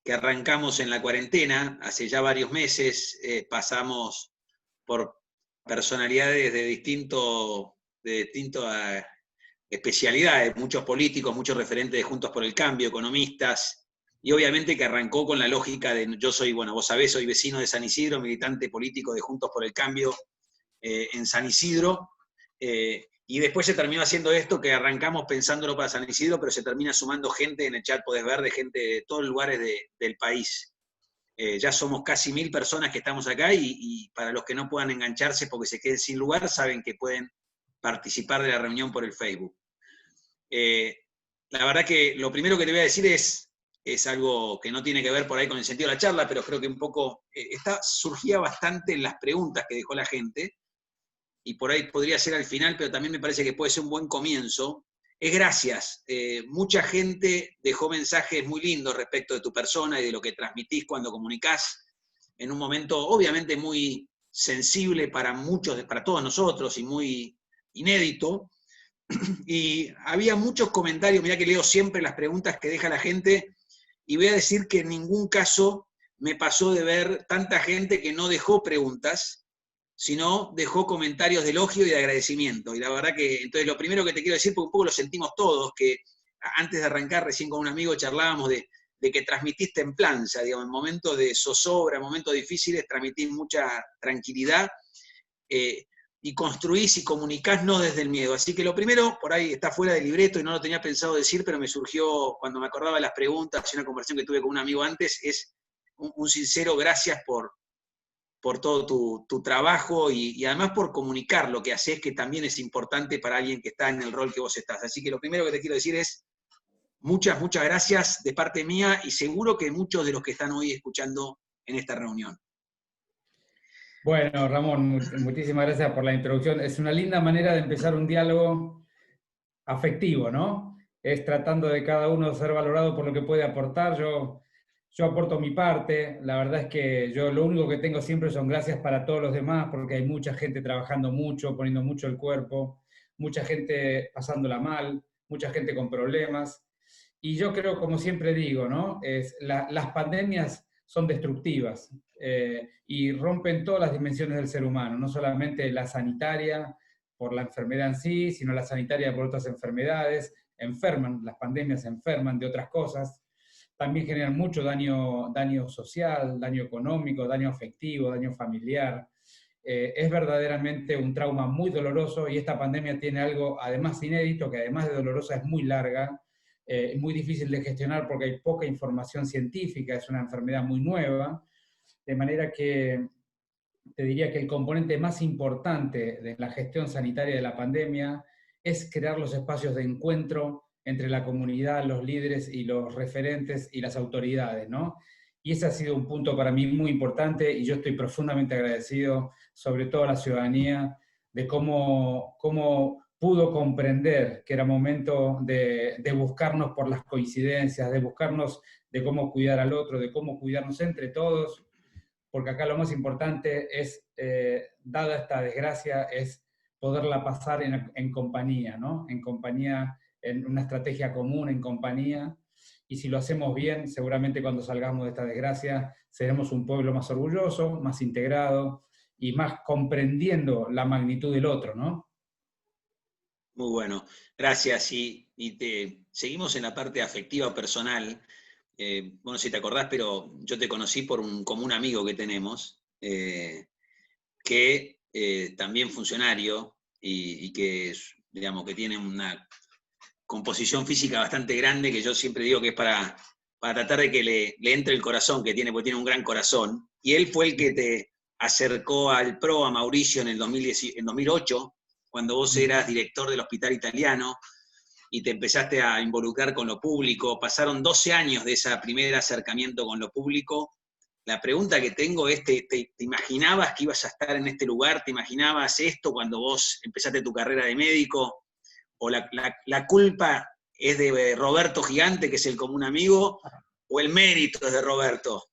que arrancamos en la cuarentena, hace ya varios meses, pasamos por personalidades de distintas especialidades, muchos políticos, muchos referentes de Juntos por el Cambio, economistas, y obviamente que arrancó con la lógica de, yo soy, bueno, vos sabés, soy vecino de San Isidro, militante político de Juntos por el Cambio en San Isidro, y después se terminó haciendo esto, que arrancamos pensándolo para San Isidro, pero se termina sumando gente en el chat, podés ver, de gente de todos los lugares del país. Ya somos casi 1000 personas que estamos acá y para los que no puedan engancharse porque se queden sin lugar, saben que pueden participar de la reunión por el Facebook. La verdad que lo primero que te voy a decir es algo que no tiene que ver por ahí con el sentido de la charla, pero creo que un poco surgía bastante en las preguntas que dejó la gente, y por ahí podría ser al final, pero también me parece que puede ser un buen comienzo. Es gracias. Mucha gente dejó mensajes muy lindos respecto de tu persona y de lo que transmitís cuando comunicás, en un momento obviamente muy sensible para muchos, para todos nosotros, y muy inédito. Y había muchos comentarios, mirá que leo siempre las preguntas que deja la gente, y voy a decir que en ningún caso me pasó de ver tanta gente que no dejó preguntas, sino dejó comentarios de elogio y de agradecimiento. Y la verdad que, entonces lo primero que te quiero decir, porque un poco lo sentimos todos, que antes de arrancar recién con un amigo charlábamos de que transmitís templanza, digamos, en momentos de zozobra, en momentos difíciles, transmitís mucha tranquilidad, y construís y comunicás no desde el miedo. Así que lo primero, por ahí está fuera del libreto y no lo tenía pensado decir, pero me surgió cuando me acordaba de las preguntas y una conversación que tuve con un amigo antes, es un sincero gracias por todo tu trabajo y además por comunicar lo que haces, que también es importante para alguien que está en el rol que vos estás. Así que lo primero que te quiero decir es muchas gracias de parte mía y seguro que muchos de los que están hoy escuchando en esta reunión. Bueno, Ramón, muchísimas gracias por la introducción. Es una linda manera de empezar un diálogo afectivo, ¿no? Es tratando de cada uno ser valorado por lo que puede aportar. Yo aporto mi parte. La verdad es que yo lo único que tengo siempre son gracias para todos los demás, porque hay mucha gente trabajando mucho, poniendo mucho el cuerpo, mucha gente pasándola mal, mucha gente con problemas. Y yo creo, como siempre digo, ¿no? Las pandemias son destructivas y rompen todas las dimensiones del ser humano, no solamente la sanitaria por la enfermedad en sí, sino la sanitaria por otras enfermedades. Enferman, las pandemias enferman de otras cosas. También generan mucho daño social, daño económico, daño afectivo, daño familiar. Es verdaderamente un trauma muy doloroso y esta pandemia tiene algo además inédito, que además de dolorosa es muy larga, muy difícil de gestionar porque hay poca información científica, es una enfermedad muy nueva, de manera que te diría que el componente más importante de la gestión sanitaria de la pandemia es crear los espacios de encuentro entre la comunidad, los líderes y los referentes y las autoridades, ¿no? Y ese ha sido un punto para mí muy importante y yo estoy profundamente agradecido, sobre todo a la ciudadanía, de cómo pudo comprender que era momento de buscarnos por las coincidencias, de buscarnos de cómo cuidar al otro, de cómo cuidarnos entre todos, porque acá lo más importante es, dada esta desgracia, es poderla pasar en compañía, ¿no? En compañía, en una estrategia común, en compañía, y si lo hacemos bien, seguramente cuando salgamos de esta desgracia, seremos un pueblo más orgulloso, más integrado, y más comprendiendo la magnitud del otro, ¿no? Muy bueno, gracias. Y seguimos en la parte afectiva personal. Bueno, si te acordás, pero yo te conocí por un común amigo que tenemos, que también funcionario y que, digamos, que tiene una composición física bastante grande, que yo siempre digo que es para tratar de que le entre el corazón que tiene, porque tiene un gran corazón. Y él fue el que te acercó al PRO, a Mauricio, en 2008, cuando vos eras director del Hospital Italiano, y te empezaste a involucrar con lo público. Pasaron 12 años de ese primer acercamiento con lo público. La pregunta que tengo es, ¿te imaginabas que ibas a estar en este lugar? ¿Te imaginabas esto cuando vos empezaste tu carrera de médico? ¿O la culpa es de Roberto Gigante, que es el común amigo, o el mérito es de Roberto?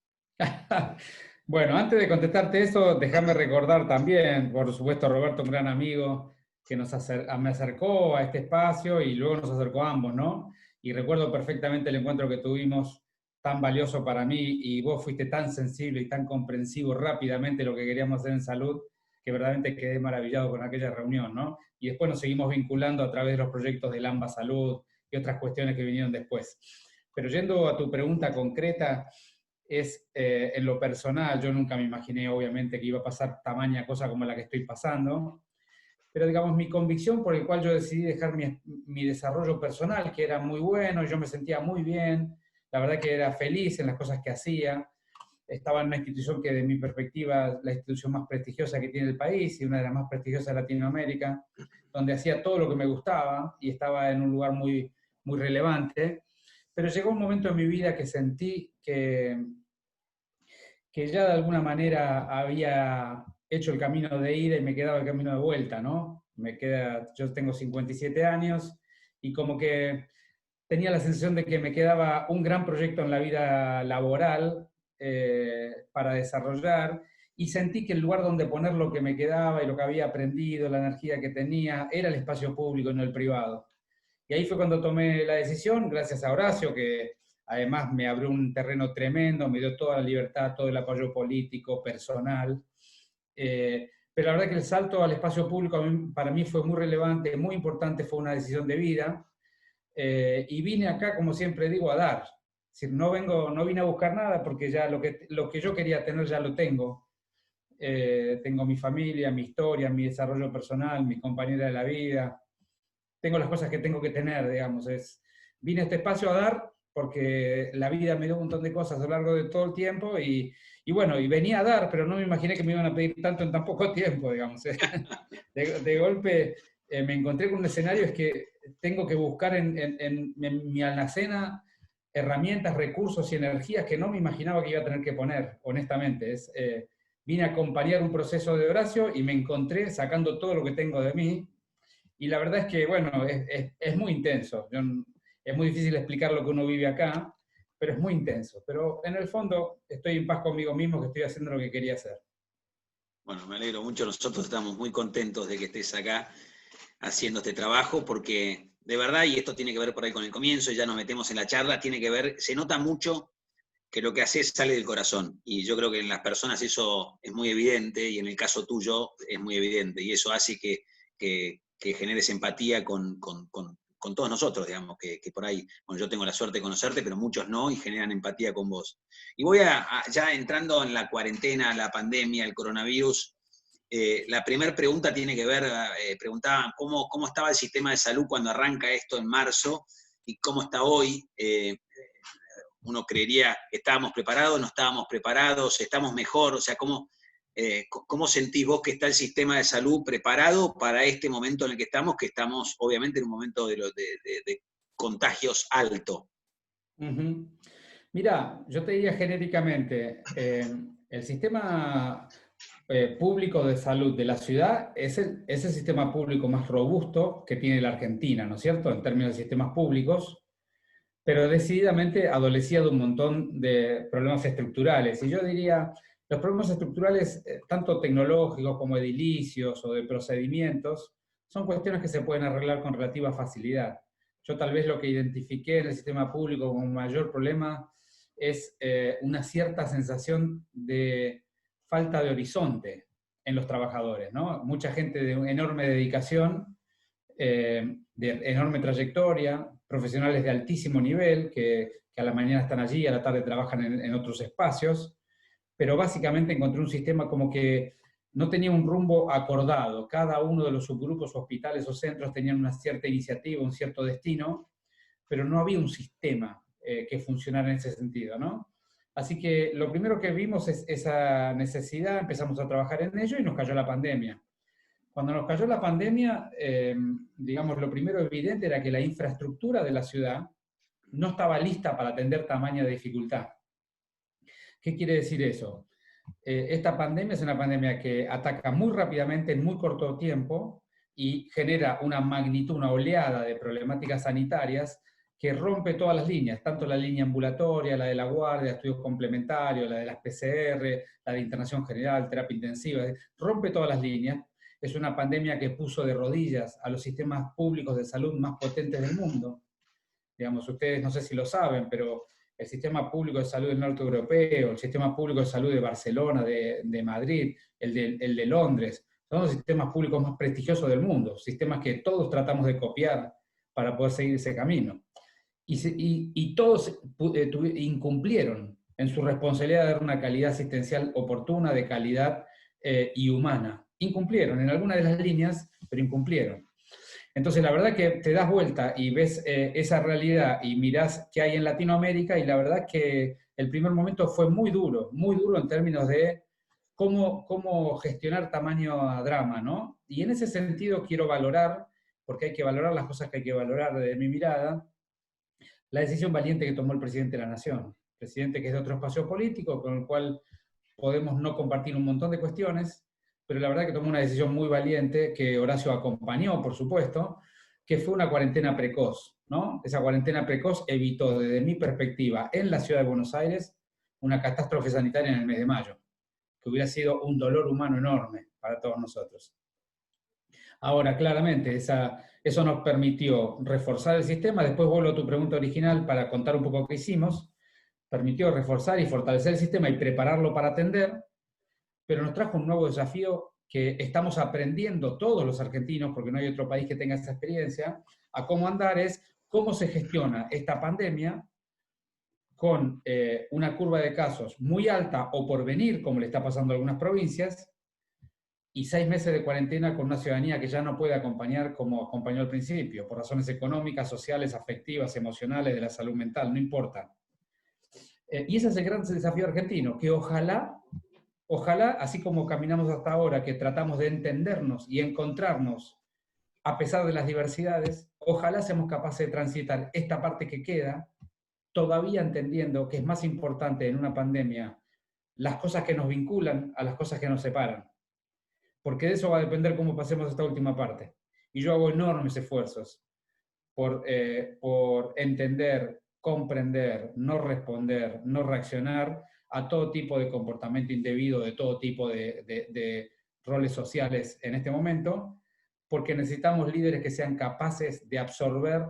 Bueno, antes de contestarte eso, déjame recordar también, por supuesto, Roberto, un gran amigo, que me acercó a este espacio y luego nos acercó a ambos, ¿no? Y recuerdo perfectamente el encuentro que tuvimos tan valioso para mí y vos fuiste tan sensible y tan comprensivo rápidamente lo que queríamos hacer en salud, que verdaderamente quedé maravillado con aquella reunión, ¿no? Y después nos seguimos vinculando a través de los proyectos del AMBA Salud y otras cuestiones que vinieron después. Pero yendo a tu pregunta concreta, en lo personal, yo nunca me imaginé obviamente que iba a pasar tamaña cosa como la que estoy pasando, pero digamos mi convicción por el cual yo decidí dejar mi desarrollo personal, que era muy bueno, yo me sentía muy bien, la verdad que era feliz en las cosas que hacía, estaba en una institución que de mi perspectiva la institución más prestigiosa que tiene el país y una de las más prestigiosas de Latinoamérica, donde hacía todo lo que me gustaba y estaba en un lugar muy, muy relevante, pero llegó un momento en mi vida que sentí que ya de alguna manera había hecho el camino de ida y me quedaba el camino de vuelta, ¿no? Yo tengo 57 años y como que tenía la sensación de que me quedaba un gran proyecto en la vida laboral para desarrollar y sentí que el lugar donde poner lo que me quedaba y lo que había aprendido, la energía que tenía, era el espacio público y no el privado. Y ahí fue cuando tomé la decisión, gracias a Horacio, que además me abrió un terreno tremendo, me dio toda la libertad, todo el apoyo político, personal. Pero la verdad que el salto al espacio público para mí fue muy relevante, muy importante, fue una decisión de vida. Y vine acá, como siempre digo, a dar. Es decir, no vine a buscar nada porque ya lo que yo quería tener ya lo tengo. Tengo mi familia, mi historia, mi desarrollo personal, mis compañeras de la vida, tengo las cosas que tengo que tener, digamos. Vine a este espacio a dar porque la vida me dio un montón de cosas a lo largo de todo el tiempo y bueno, y venía a dar, pero no me imaginé que me iban a pedir tanto en tan poco tiempo, digamos. De golpe me encontré con un escenario, es que tengo que buscar en mi alacena herramientas, recursos y energías que no me imaginaba que iba a tener que poner, honestamente. Vine a acompañar un proceso de Horacio y me encontré sacando todo lo que tengo de mí. Y la verdad es que, bueno, es muy intenso. Es muy difícil explicar lo que uno vive acá, pero es muy intenso. Pero en el fondo estoy en paz conmigo mismo, que estoy haciendo lo que quería hacer. Bueno, me alegro mucho. Nosotros estamos muy contentos de que estés acá haciendo este trabajo, porque de verdad, y esto tiene que ver por ahí con el comienzo, y ya nos metemos en la charla, tiene que ver, se nota mucho que lo que haces sale del corazón. Y yo creo que en las personas eso es muy evidente, y en el caso tuyo es muy evidente, y eso hace que generes empatía con todos nosotros, digamos, que por ahí, bueno, yo tengo la suerte de conocerte, pero muchos no, y generan empatía con vos. Y voy ya entrando en la cuarentena, la pandemia, el coronavirus, la primera pregunta tiene que ver, preguntaban cómo estaba el sistema de salud cuando arranca esto en marzo, y cómo está hoy. Uno creería que estábamos preparados, no estábamos preparados, estamos mejor, o sea, ¿cómo sentís vos que está el sistema de salud preparado para este momento en el que estamos obviamente en un momento de contagios alto? Mira, yo te diría genéricamente, el sistema público de salud de la ciudad es el sistema público más robusto que tiene la Argentina, ¿no es cierto?, en términos de sistemas públicos, pero decididamente adolecía de un montón de problemas estructurales. Y yo diría, los problemas estructurales, tanto tecnológicos como edilicios o de procedimientos, son cuestiones que se pueden arreglar con relativa facilidad. Yo tal vez lo que identifiqué en el sistema público como mayor problema es una cierta sensación de falta de horizonte en los trabajadores, ¿no? Mucha gente de enorme dedicación, de enorme trayectoria, profesionales de altísimo nivel, que a la mañana están allí, a la tarde trabajan en otros espacios, pero básicamente encontré un sistema como que no tenía un rumbo acordado. Cada uno de los subgrupos, hospitales o centros tenían una cierta iniciativa, un cierto destino, pero no había un sistema que funcionara en ese sentido, ¿no? Así que lo primero que vimos es esa necesidad, empezamos a trabajar en ello y nos cayó la pandemia. Cuando nos cayó la pandemia, digamos, lo primero evidente era que la infraestructura de la ciudad no estaba lista para atender tamaña dificultad. ¿Qué quiere decir eso? Esta pandemia es una pandemia que ataca muy rápidamente, en muy corto tiempo, y genera una magnitud, una oleada de problemáticas sanitarias que rompe todas las líneas, tanto la línea ambulatoria, la de la guardia, estudios complementarios, la de las PCR, la de internación general, terapia intensiva, rompe todas las líneas. Es una pandemia que puso de rodillas a los sistemas públicos de salud más potentes del mundo. Digamos, ustedes no sé si lo saben, pero el sistema público de salud del norte europeo, el sistema público de salud de Barcelona, de Madrid, el de Londres, son los sistemas públicos más prestigiosos del mundo, sistemas que todos tratamos de copiar para poder seguir ese camino. Y todos incumplieron en su responsabilidad de dar una calidad asistencial oportuna, de calidad y humana. Incumplieron en algunas de las líneas, pero incumplieron. Entonces, la verdad que te das vuelta y ves esa realidad y mirás qué hay en Latinoamérica, y la verdad que el primer momento fue muy duro en términos de cómo gestionar tamaño drama, ¿no? Y en ese sentido quiero valorar, porque hay que valorar las cosas que hay que valorar desde mi mirada, la decisión valiente que tomó el presidente de la Nación. Presidente que es de otro espacio político, con el cual podemos no compartir un montón de cuestiones, pero la verdad que tomó una decisión muy valiente, que Horacio acompañó, por supuesto, que fue una cuarentena precoz, ¿no? Esa cuarentena precoz evitó, desde mi perspectiva, en la ciudad de Buenos Aires, una catástrofe sanitaria en el mes de mayo, que hubiera sido un dolor humano enorme para todos nosotros. Ahora, claramente, eso nos permitió reforzar el sistema. Después vuelvo a tu pregunta original para contar un poco qué hicimos. Permitió reforzar y fortalecer el sistema y prepararlo para atender, pero nos trajo un nuevo desafío que estamos aprendiendo todos los argentinos, porque no hay otro país que tenga esa experiencia, a cómo andar, es cómo se gestiona esta pandemia con una curva de casos muy alta o por venir, como le está pasando a algunas provincias, y 6 meses de cuarentena con una ciudadanía que ya no puede acompañar como acompañó al principio, por razones económicas, sociales, afectivas, emocionales, de la salud mental, no importa. Y ese es el gran desafío argentino, que ojalá, así como caminamos hasta ahora, que tratamos de entendernos y encontrarnos a pesar de las diversidades, ojalá seamos capaces de transitar esta parte que queda, todavía entendiendo que es más importante en una pandemia las cosas que nos vinculan a las cosas que nos separan. Porque de eso va a depender cómo pasemos esta última parte. Y yo hago enormes esfuerzos por entender, comprender, no responder, no reaccionar a todo tipo de comportamiento indebido, de todo tipo de roles sociales en este momento, porque necesitamos líderes que sean capaces de absorber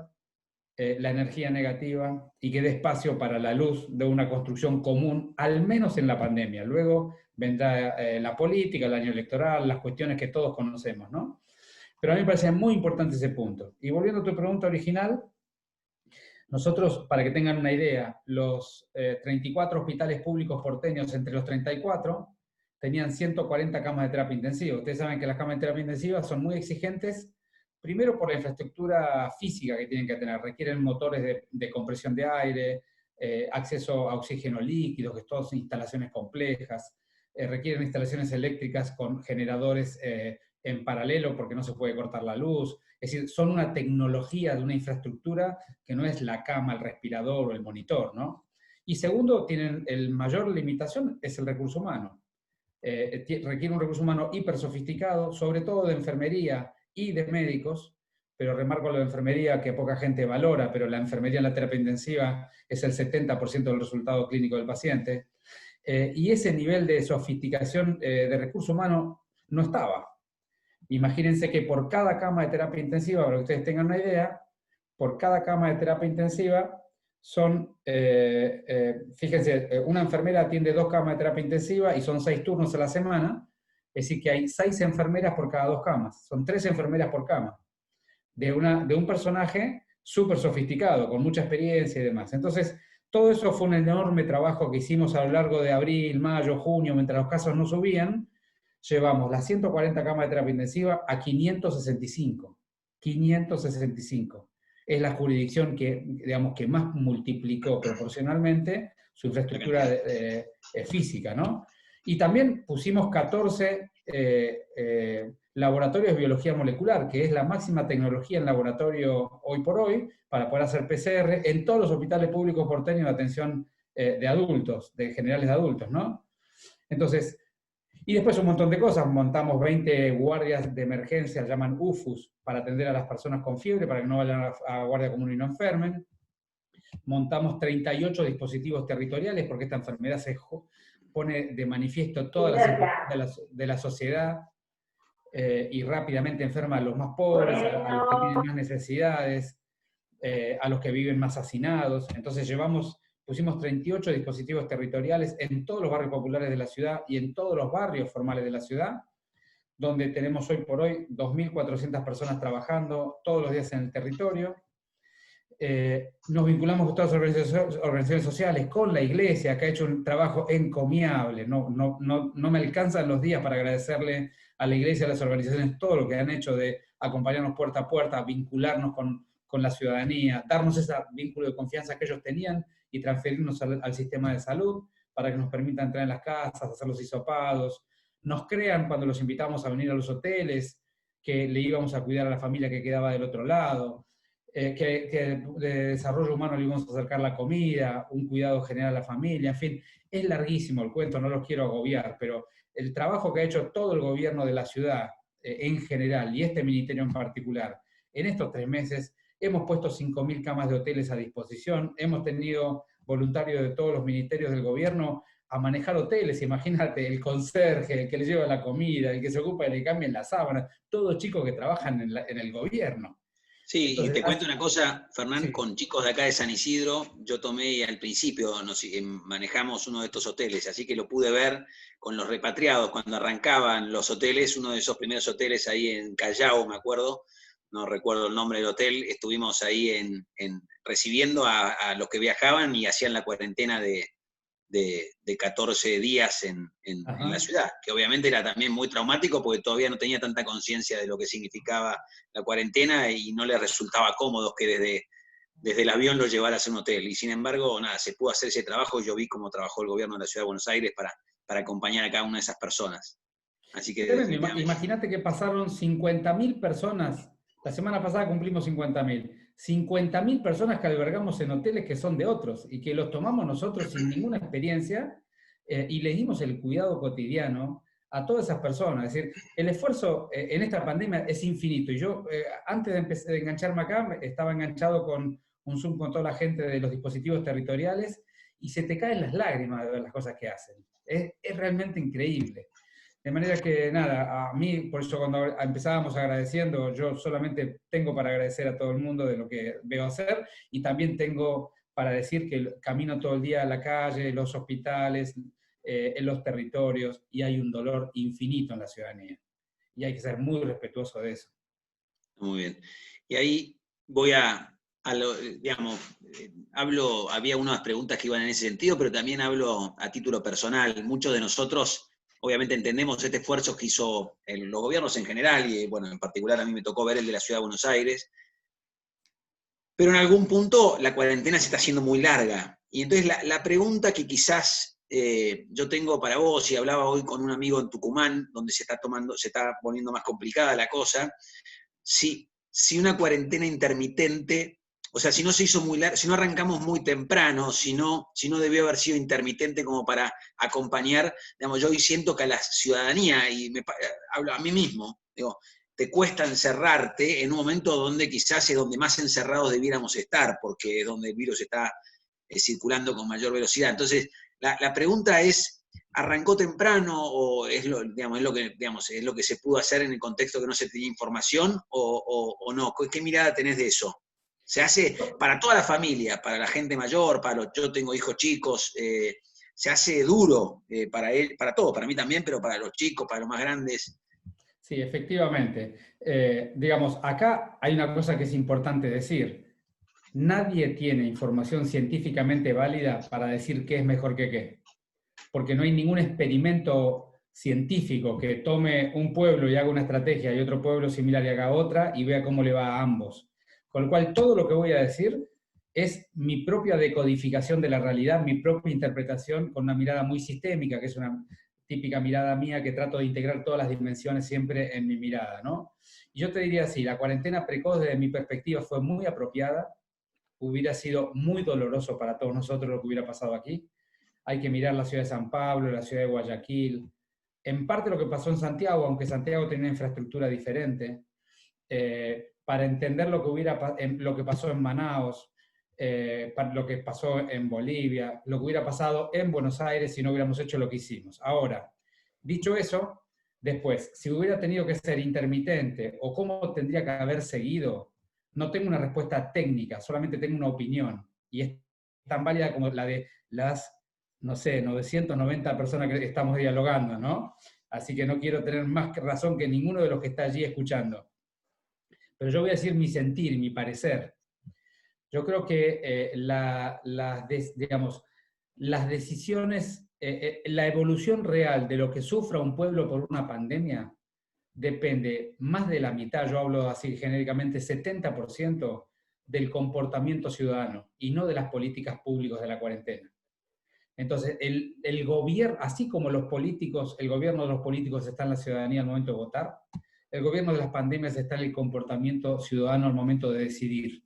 la energía negativa y que dé espacio para la luz de una construcción común, al menos en la pandemia. Luego vendrá la política, el año electoral, las cuestiones que todos conocemos, ¿no? Pero a mí me parece muy importante ese punto. Y volviendo a tu pregunta original, nosotros, para que tengan una idea, los 34 hospitales públicos porteños, entre los 34, tenían 140 camas de terapia intensiva. Ustedes saben que las camas de terapia intensiva son muy exigentes, primero por la infraestructura física que tienen que tener. Requieren motores de compresión de aire, acceso a oxígeno líquido, que son instalaciones complejas, requieren instalaciones eléctricas con generadores en paralelo porque no se puede cortar la luz. Es decir, son una tecnología de una infraestructura que no es la cama, el respirador o el monitor, ¿no? Y segundo, tienen el mayor limitación es el recurso humano. Requiere un recurso humano hiper sofisticado, sobre todo de enfermería y de médicos, pero remarco lo de enfermería que poca gente valora, pero la enfermería en la terapia intensiva es el 70% del resultado clínico del paciente. Y ese nivel de sofisticación de recurso humano no estaba. Imagínense que por cada cama de terapia intensiva, para que ustedes tengan una idea, por cada cama de terapia intensiva son, fíjense, una enfermera atiende 2 camas de terapia intensiva y son 6 turnos a la semana, es decir que hay 6 enfermeras por cada 2 camas, son 3 enfermeras por cama, de un personaje súper sofisticado, con mucha experiencia y demás. Entonces, todo eso fue un enorme trabajo que hicimos a lo largo de abril, mayo, junio, mientras los casos no subían. Llevamos las 140 camas de terapia intensiva a 565. 565. Es la jurisdicción que, digamos, que más multiplicó proporcionalmente su infraestructura física, ¿no? Y también pusimos 14 laboratorios de biología molecular, que es la máxima tecnología en laboratorio hoy por hoy, para poder hacer PCR en todos los hospitales públicos porteños de atención de adultos, de generales de adultos, ¿no? Entonces, y después un montón de cosas, montamos 20 guardias de emergencia, llaman UFUS, para atender a las personas con fiebre, para que no vayan a guardia común y no enfermen. Montamos 38 dispositivos territoriales, porque esta enfermedad se pone de manifiesto todas las circunstancias de la sociedad y rápidamente enferma a los más pobres, a los que tienen más necesidades, a los que viven más hacinados. Entonces llevamos pusimos 38 dispositivos territoriales en todos los barrios populares de la ciudad y en todos los barrios formales de la ciudad, donde tenemos hoy por hoy 2.400 personas trabajando todos los días en el territorio. Nos vinculamos con todas las organizaciones sociales, con la iglesia, que ha hecho un trabajo encomiable. No me alcanzan los días para agradecerle a la iglesia, a las organizaciones, todo lo que han hecho de acompañarnos puerta a puerta, vincularnos con la ciudadanía, darnos ese vínculo de confianza que ellos tenían y transferirnos al sistema de salud para que nos permita entrar en las casas, hacer los hisopados. Nos crean cuando los invitamos a venir a los hoteles, que le íbamos a cuidar a la familia que quedaba del otro lado. Que de desarrollo humano le íbamos a acercar la comida, un cuidado general a la familia, en fin, es larguísimo el cuento, no los quiero agobiar, pero el trabajo que ha hecho todo el gobierno de la ciudad en general, y este ministerio en particular, en estos 3 meses, hemos puesto 5.000 camas de hoteles a disposición, hemos tenido voluntarios de todos los ministerios del gobierno a manejar hoteles, imagínate, el conserje, el que le lleva la comida, el que se ocupa y le cambian las sábanas, todos chicos que trabajan en el gobierno. Sí, y Entonces, te cuento una cosa, Fernán, sí. con chicos de acá de San Isidro, yo tomé al principio, manejamos uno de estos hoteles, así que lo pude ver con los repatriados, cuando arrancaban los hoteles, uno de esos primeros hoteles ahí en Callao, me acuerdo, no recuerdo el nombre del hotel, estuvimos ahí recibiendo a los que viajaban y hacían la cuarentena de 14 días en la ciudad, que obviamente era también muy traumático porque todavía no tenía tanta conciencia de lo que significaba la cuarentena y no les resultaba cómodo que desde el avión lo llevaras a un hotel. Y sin embargo, nada, se pudo hacer ese trabajo. Yo vi cómo trabajó el gobierno de la Ciudad de Buenos Aires para acompañar a cada una de esas personas. Así que definitivamente. Imagínate que pasaron 50.000 personas. La semana pasada cumplimos 50.000. 50.000 personas que albergamos en hoteles que son de otros y que los tomamos nosotros sin ninguna experiencia y les dimos el cuidado cotidiano a todas esas personas. Es decir, el esfuerzo en esta pandemia es infinito. Y yo, antes de engancharme acá, estaba enganchado con un Zoom con toda la gente de los dispositivos territoriales y se te caen las lágrimas de ver las cosas que hacen. Es realmente increíble. De manera que, nada, a mí, por eso cuando empezábamos agradeciendo, yo solamente tengo para agradecer a todo el mundo de lo que veo hacer, y también tengo para decir que camino todo el día a la calle, en los hospitales, en los territorios, y hay un dolor infinito en la ciudadanía. Y hay que ser muy respetuoso de eso. Muy bien. Y ahí voy digamos, había unas preguntas que iban en ese sentido, pero también hablo a título personal. Muchos de nosotros obviamente entendemos este esfuerzo que hizo los gobiernos en general, y bueno, en particular a mí me tocó ver el de la Ciudad de Buenos Aires, pero en algún punto la cuarentena se está haciendo muy larga. Y entonces la pregunta que quizás yo tengo para vos, y hablaba hoy con un amigo en Tucumán, donde se está poniendo más complicada la cosa, si una cuarentena intermitente, o sea, si no se hizo muy largo, si no arrancamos muy temprano, si no debió haber sido intermitente como para acompañar, digamos, yo hoy siento que a la ciudadanía, y hablo a mí mismo, digo, te cuesta encerrarte en un momento donde quizás es donde más encerrados debiéramos estar, porque es donde el virus está circulando con mayor velocidad. Entonces, la pregunta es, ¿arrancó temprano o es lo que se pudo hacer en el contexto que no se tenía información o no? ¿Qué mirada tenés de eso? Se hace para toda la familia, para la gente mayor, yo tengo hijos chicos, se hace duro para todo, para mí también, pero para los chicos, para los más grandes. Sí, efectivamente. Digamos, acá hay una cosa que es importante decir. Nadie tiene información científicamente válida para decir qué es mejor que qué. Porque no hay ningún experimento científico que tome un pueblo y haga una estrategia y otro pueblo similar y haga otra y vea cómo le va a ambos. Con lo cual, todo lo que voy a decir es mi propia decodificación de la realidad, mi propia interpretación con una mirada muy sistémica, que es una típica mirada mía que trato de integrar todas las dimensiones siempre en mi mirada, ¿no? Y yo te diría así, la cuarentena precoz desde mi perspectiva fue muy apropiada, hubiera sido muy doloroso para todos nosotros lo que hubiera pasado aquí. Hay que mirar la ciudad de San Pablo, la ciudad de Guayaquil, en parte lo que pasó en Santiago, aunque Santiago tenía una infraestructura diferente, para entender lo que pasó en Manaos, lo que pasó en Bolivia, lo que hubiera pasado en Buenos Aires si no hubiéramos hecho lo que hicimos. Ahora, dicho eso, después, si hubiera tenido que ser intermitente o cómo tendría que haber seguido, no tengo una respuesta técnica, solamente tengo una opinión. Y tan válida como la de las, no sé, 990 personas que estamos dialogando, ¿no? Así que no quiero tener más razón que ninguno de los que está allí escuchando. Pero yo voy a decir mi sentir, mi parecer. Yo creo que digamos, las decisiones, la evolución real de lo que sufra un pueblo por una pandemia depende más de la mitad, yo hablo así genéricamente, 70% del comportamiento ciudadano y no de las políticas públicas de la cuarentena. Entonces, el gobierno, así como los políticos, el gobierno de los políticos está en la ciudadanía al momento de votar, el gobierno de las pandemias está en el comportamiento ciudadano al momento de decidir.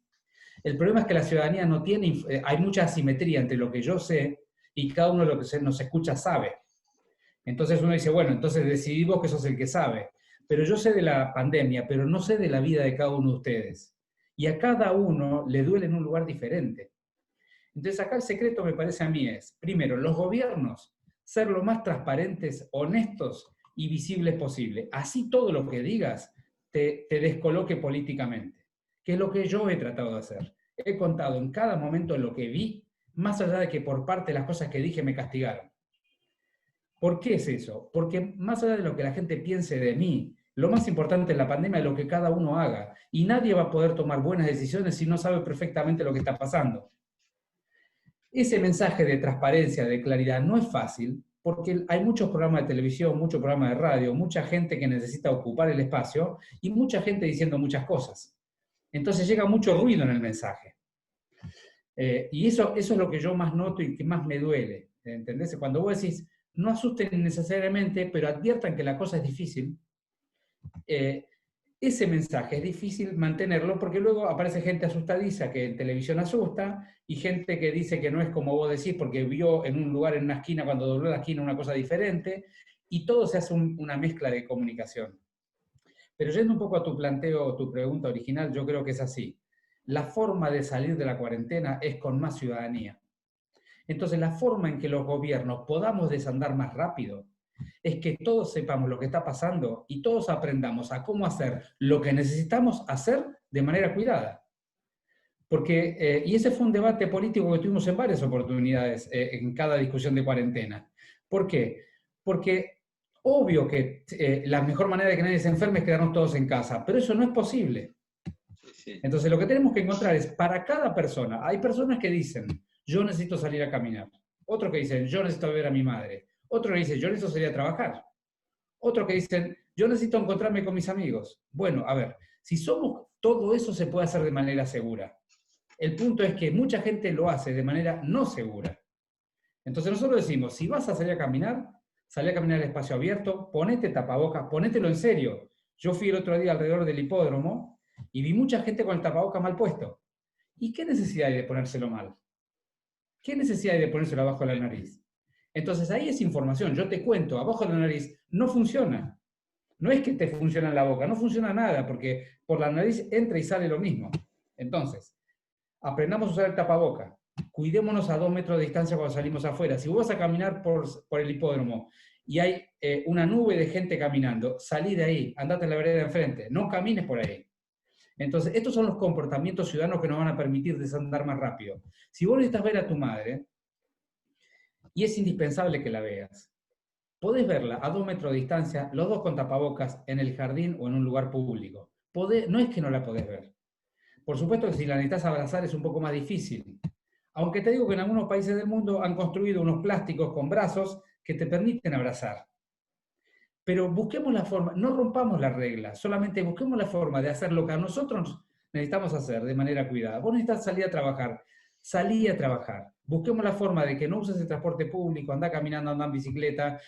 El problema es que la ciudadanía no tiene, hay mucha asimetría entre lo que yo sé y cada uno de lo que nos escucha sabe. Entonces uno dice, bueno, entonces decidí vos que sos el que sabe. Pero yo sé de la pandemia, pero no sé de la vida de cada uno de ustedes. Y a cada uno le duele en un lugar diferente. Entonces acá el secreto me parece a mí es, primero, los gobiernos, ser lo más transparentes, honestos y visibles posible. Así todo lo que digas te descoloque políticamente, que es lo que yo he tratado de hacer. He contado en cada momento lo que vi, más allá de que por parte de las cosas que dije me castigaron. ¿Por qué es eso? Porque más allá de lo que la gente piense de mí, lo más importante en la pandemia es lo que cada uno haga. Y nadie va a poder tomar buenas decisiones si no sabe perfectamente lo que está pasando. Ese mensaje de transparencia, de claridad, no es fácil, porque hay muchos programas de televisión, muchos programas de radio, mucha gente que necesita ocupar el espacio y mucha gente diciendo muchas cosas. Entonces llega mucho ruido en el mensaje. Y eso es lo que yo más noto y que más me duele. ¿Entendés? Cuando vos decís, no asusten necesariamente, pero adviertan que la cosa es difícil, ese mensaje es difícil mantenerlo porque luego aparece gente asustadiza que en televisión asusta y gente que dice que no es como vos decís porque vio en un lugar, en una esquina, cuando dobló la esquina una cosa diferente, y todo se hace una mezcla de comunicación. Pero yendo un poco a tu planteo, tu pregunta original, yo creo que es así. La forma de salir de la cuarentena es con más ciudadanía. Entonces, la forma en que los gobiernos podamos desandar más rápido es que todos sepamos lo que está pasando y todos aprendamos a cómo hacer lo que necesitamos hacer de manera cuidada. Porque, y ese fue un debate político que tuvimos en varias oportunidades en cada discusión de cuarentena. ¿Por qué? Porque obvio que la mejor manera de que nadie se enferme es quedarnos todos en casa, pero eso no es posible. Entonces lo que tenemos que encontrar es, para cada persona, hay personas que dicen, yo necesito salir a caminar. Otro que dicen, yo necesito ver a mi madre. Otro que dice, yo necesito salir a trabajar. Otro que dicen, yo necesito encontrarme con mis amigos. Bueno, a ver, si somos, todo eso se puede hacer de manera segura. El punto es que mucha gente lo hace de manera no segura. Entonces nosotros decimos, si vas a salir a caminar, salí a caminar al espacio abierto, ponete tapabocas, ponételo en serio. Yo fui el otro día alrededor del hipódromo y vi mucha gente con el tapabocas mal puesto. ¿Y qué necesidad hay de ponérselo mal? ¿Qué necesidad hay de ponérselo abajo de la nariz? Entonces ahí es información, yo te cuento, abajo de la nariz no funciona. No es que te funciona en la boca, no funciona nada, porque por la nariz entra y sale lo mismo. Entonces, aprendamos a usar el tapaboca. Cuidémonos a 2 metros de distancia cuando salimos afuera. Si vos vas a caminar por el hipódromo y hay una nube de gente caminando, salí de ahí, andate a la vereda de enfrente, no camines por ahí. Entonces, estos son los comportamientos ciudadanos que nos van a permitir desandar más rápido. Si vos necesitas ver a tu madre, y es indispensable que la veas, podés verla a 2 metros de distancia, los dos con tapabocas, en el jardín o en un lugar público. No es que no la podés ver. Por supuesto que si la necesitas abrazar es un poco más difícil. Aunque te digo que en algunos países del mundo han construido unos plásticos con brazos que te permiten abrazar. Pero busquemos la forma, no rompamos las reglas, solamente busquemos la forma de hacer lo que a nosotros necesitamos hacer de manera cuidada. Vos necesitas salir a trabajar, salí a trabajar. Busquemos la forma de que no uses el transporte público, anda caminando, anda en bicicleta,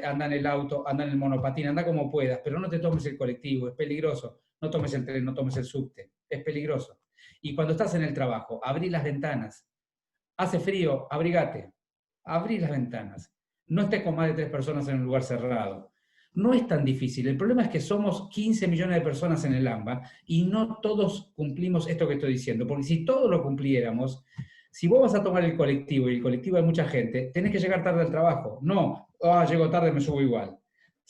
anda en el auto, anda en el monopatín, anda como puedas, pero no te tomes el colectivo, es peligroso. No tomes el tren, no tomes el subte, es peligroso. Y cuando estás en el trabajo, abrí las ventanas. Hace frío, abrigate. Abrí las ventanas. No estés con más de 3 personas en un lugar cerrado. No es tan difícil. El problema es que somos 15 millones de personas en el AMBA y no todos cumplimos esto que estoy diciendo. Porque si todos lo cumpliéramos, si vos vas a tomar el colectivo y el colectivo hay mucha gente, tenés que llegar tarde al trabajo. No, llego tarde, me subo igual.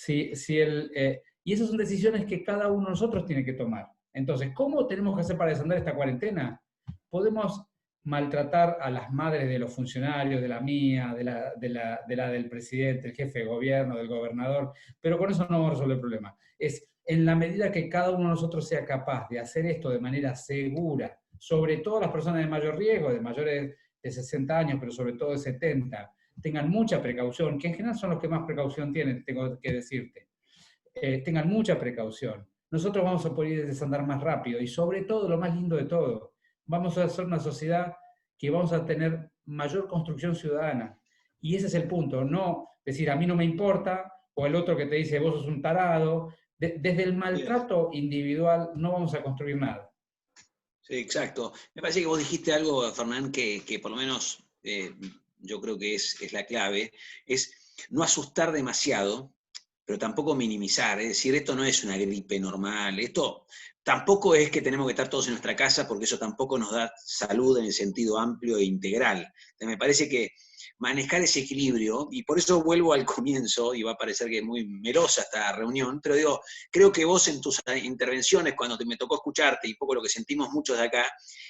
Y esas son decisiones que cada uno de nosotros tiene que tomar. Entonces, ¿cómo tenemos que hacer para desandar esta cuarentena? Podemos maltratar a las madres de los funcionarios, de la mía, de la del presidente, el jefe de gobierno, del gobernador, pero con eso no vamos a resolver el problema. Es en la medida que cada uno de nosotros sea capaz de hacer esto de manera segura, sobre todo las personas de mayor riesgo, de mayores de 60 años, pero sobre todo de 70, tengan mucha precaución, que en general son los que más precaución tienen, tengo que decirte. Tengan mucha precaución. Nosotros vamos a poder desandar más rápido y sobre todo, lo más lindo de todo, vamos a hacer una sociedad que vamos a tener mayor construcción ciudadana. Y ese es el punto, no decir a mí no me importa, o el otro que te dice vos sos un tarado. Desde el maltrato individual no vamos a construir nada. Sí, exacto. Me parece que vos dijiste algo, Fernán, que por lo menos yo creo que es la clave, es no asustar demasiado, pero tampoco minimizar. Es decir, esto no es una gripe normal, esto tampoco es que tenemos que estar todos en nuestra casa, porque eso tampoco nos da salud en el sentido amplio e integral. Entonces, me parece que manejar ese equilibrio, y por eso vuelvo al comienzo, y va a parecer que es muy melosa esta reunión, pero digo, creo que vos en tus intervenciones, cuando me tocó escucharte, y poco lo que sentimos muchos de acá,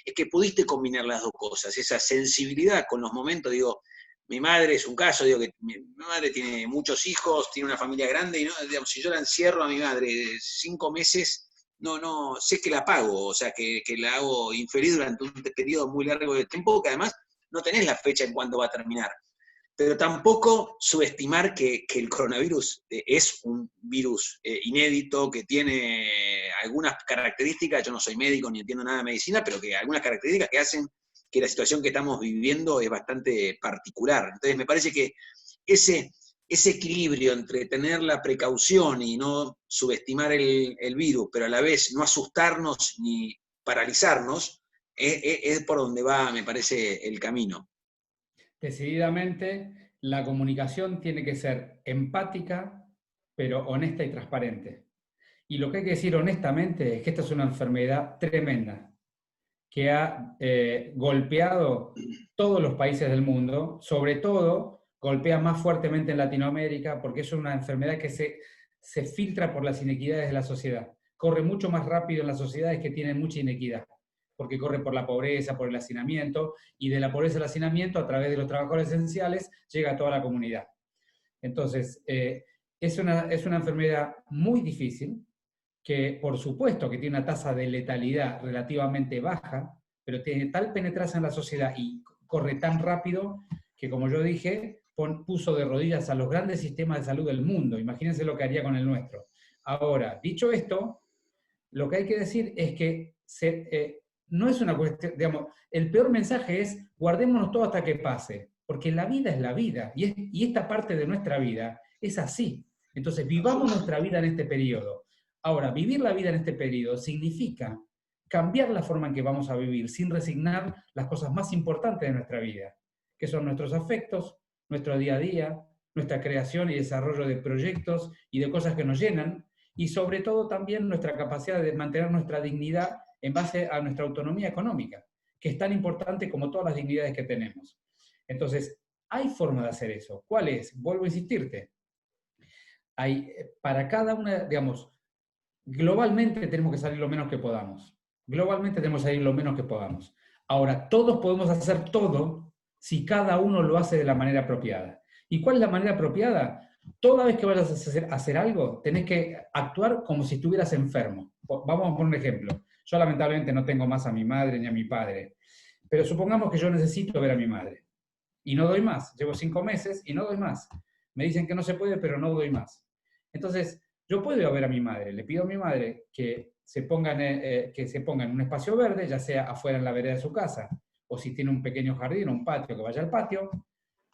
es que pudiste combinar las dos cosas, esa sensibilidad con los momentos, digo, mi madre es un caso, digo que mi madre tiene muchos hijos, tiene una familia grande, y no, digamos, si yo la encierro a mi madre 5 meses, no, sé que la pago, o sea, que la hago infeliz durante un periodo muy largo de tiempo, que además no tenés la fecha en cuándo va a terminar. Pero tampoco subestimar que el coronavirus es un virus inédito, que tiene algunas características, yo no soy médico ni entiendo nada de medicina, pero que algunas características que hacen que la situación que estamos viviendo es bastante particular. Entonces me parece que ese equilibrio entre tener la precaución y no subestimar el virus, pero a la vez no asustarnos ni paralizarnos, es por donde va, me parece, el camino. Decididamente, la comunicación tiene que ser empática, pero honesta y transparente. Y lo que hay que decir honestamente es que esta es una enfermedad tremenda, que ha golpeado todos los países del mundo, sobre todo golpea más fuertemente en Latinoamérica, porque es una enfermedad que se filtra por las inequidades de la sociedad. Corre mucho más rápido en las sociedades que tienen mucha inequidad, porque corre por la pobreza, por el hacinamiento, y de la pobreza al hacinamiento, a través de los trabajadores esenciales, llega a toda la comunidad. Entonces, es una enfermedad muy difícil, que por supuesto que tiene una tasa de letalidad relativamente baja, pero tiene tal penetración en la sociedad y corre tan rápido que, como yo dije, puso de rodillas a los grandes sistemas de salud del mundo. Imagínense lo que haría con el nuestro. Ahora, dicho esto, lo que hay que decir es que no es una cuestión, digamos, el peor mensaje es guardémonos todo hasta que pase, porque la vida es la vida, y esta parte de nuestra vida es así. Entonces, vivamos nuestra vida en este periodo. Ahora, vivir la vida en este periodo significa cambiar la forma en que vamos a vivir, sin resignar las cosas más importantes de nuestra vida, que son nuestros afectos, nuestro día a día, nuestra creación y desarrollo de proyectos y de cosas que nos llenan, y sobre todo también nuestra capacidad de mantener nuestra dignidad en base a nuestra autonomía económica, que es tan importante como todas las dignidades que tenemos. Entonces, hay forma de hacer eso. ¿Cuál es? Vuelvo a insistirte. Hay, para cada una, digamos, globalmente tenemos que salir lo menos que podamos. Globalmente tenemos que salir lo menos que podamos. Ahora, todos podemos hacer todo si cada uno lo hace de la manera apropiada. ¿Y cuál es la manera apropiada? Toda vez que vayas a hacer algo, tenés que actuar como si estuvieras enfermo. Vamos a poner un ejemplo. Yo lamentablemente no tengo más a mi madre ni a mi padre, pero supongamos que yo necesito ver a mi madre y no doy más. Llevo 5 meses y no doy más. Me dicen que no se puede, pero no doy más. Entonces, yo puedo ir a ver a mi madre. Le pido a mi madre que se ponga en un espacio verde, ya sea afuera en la vereda de su casa, o si tiene un pequeño jardín o un patio, que vaya al patio.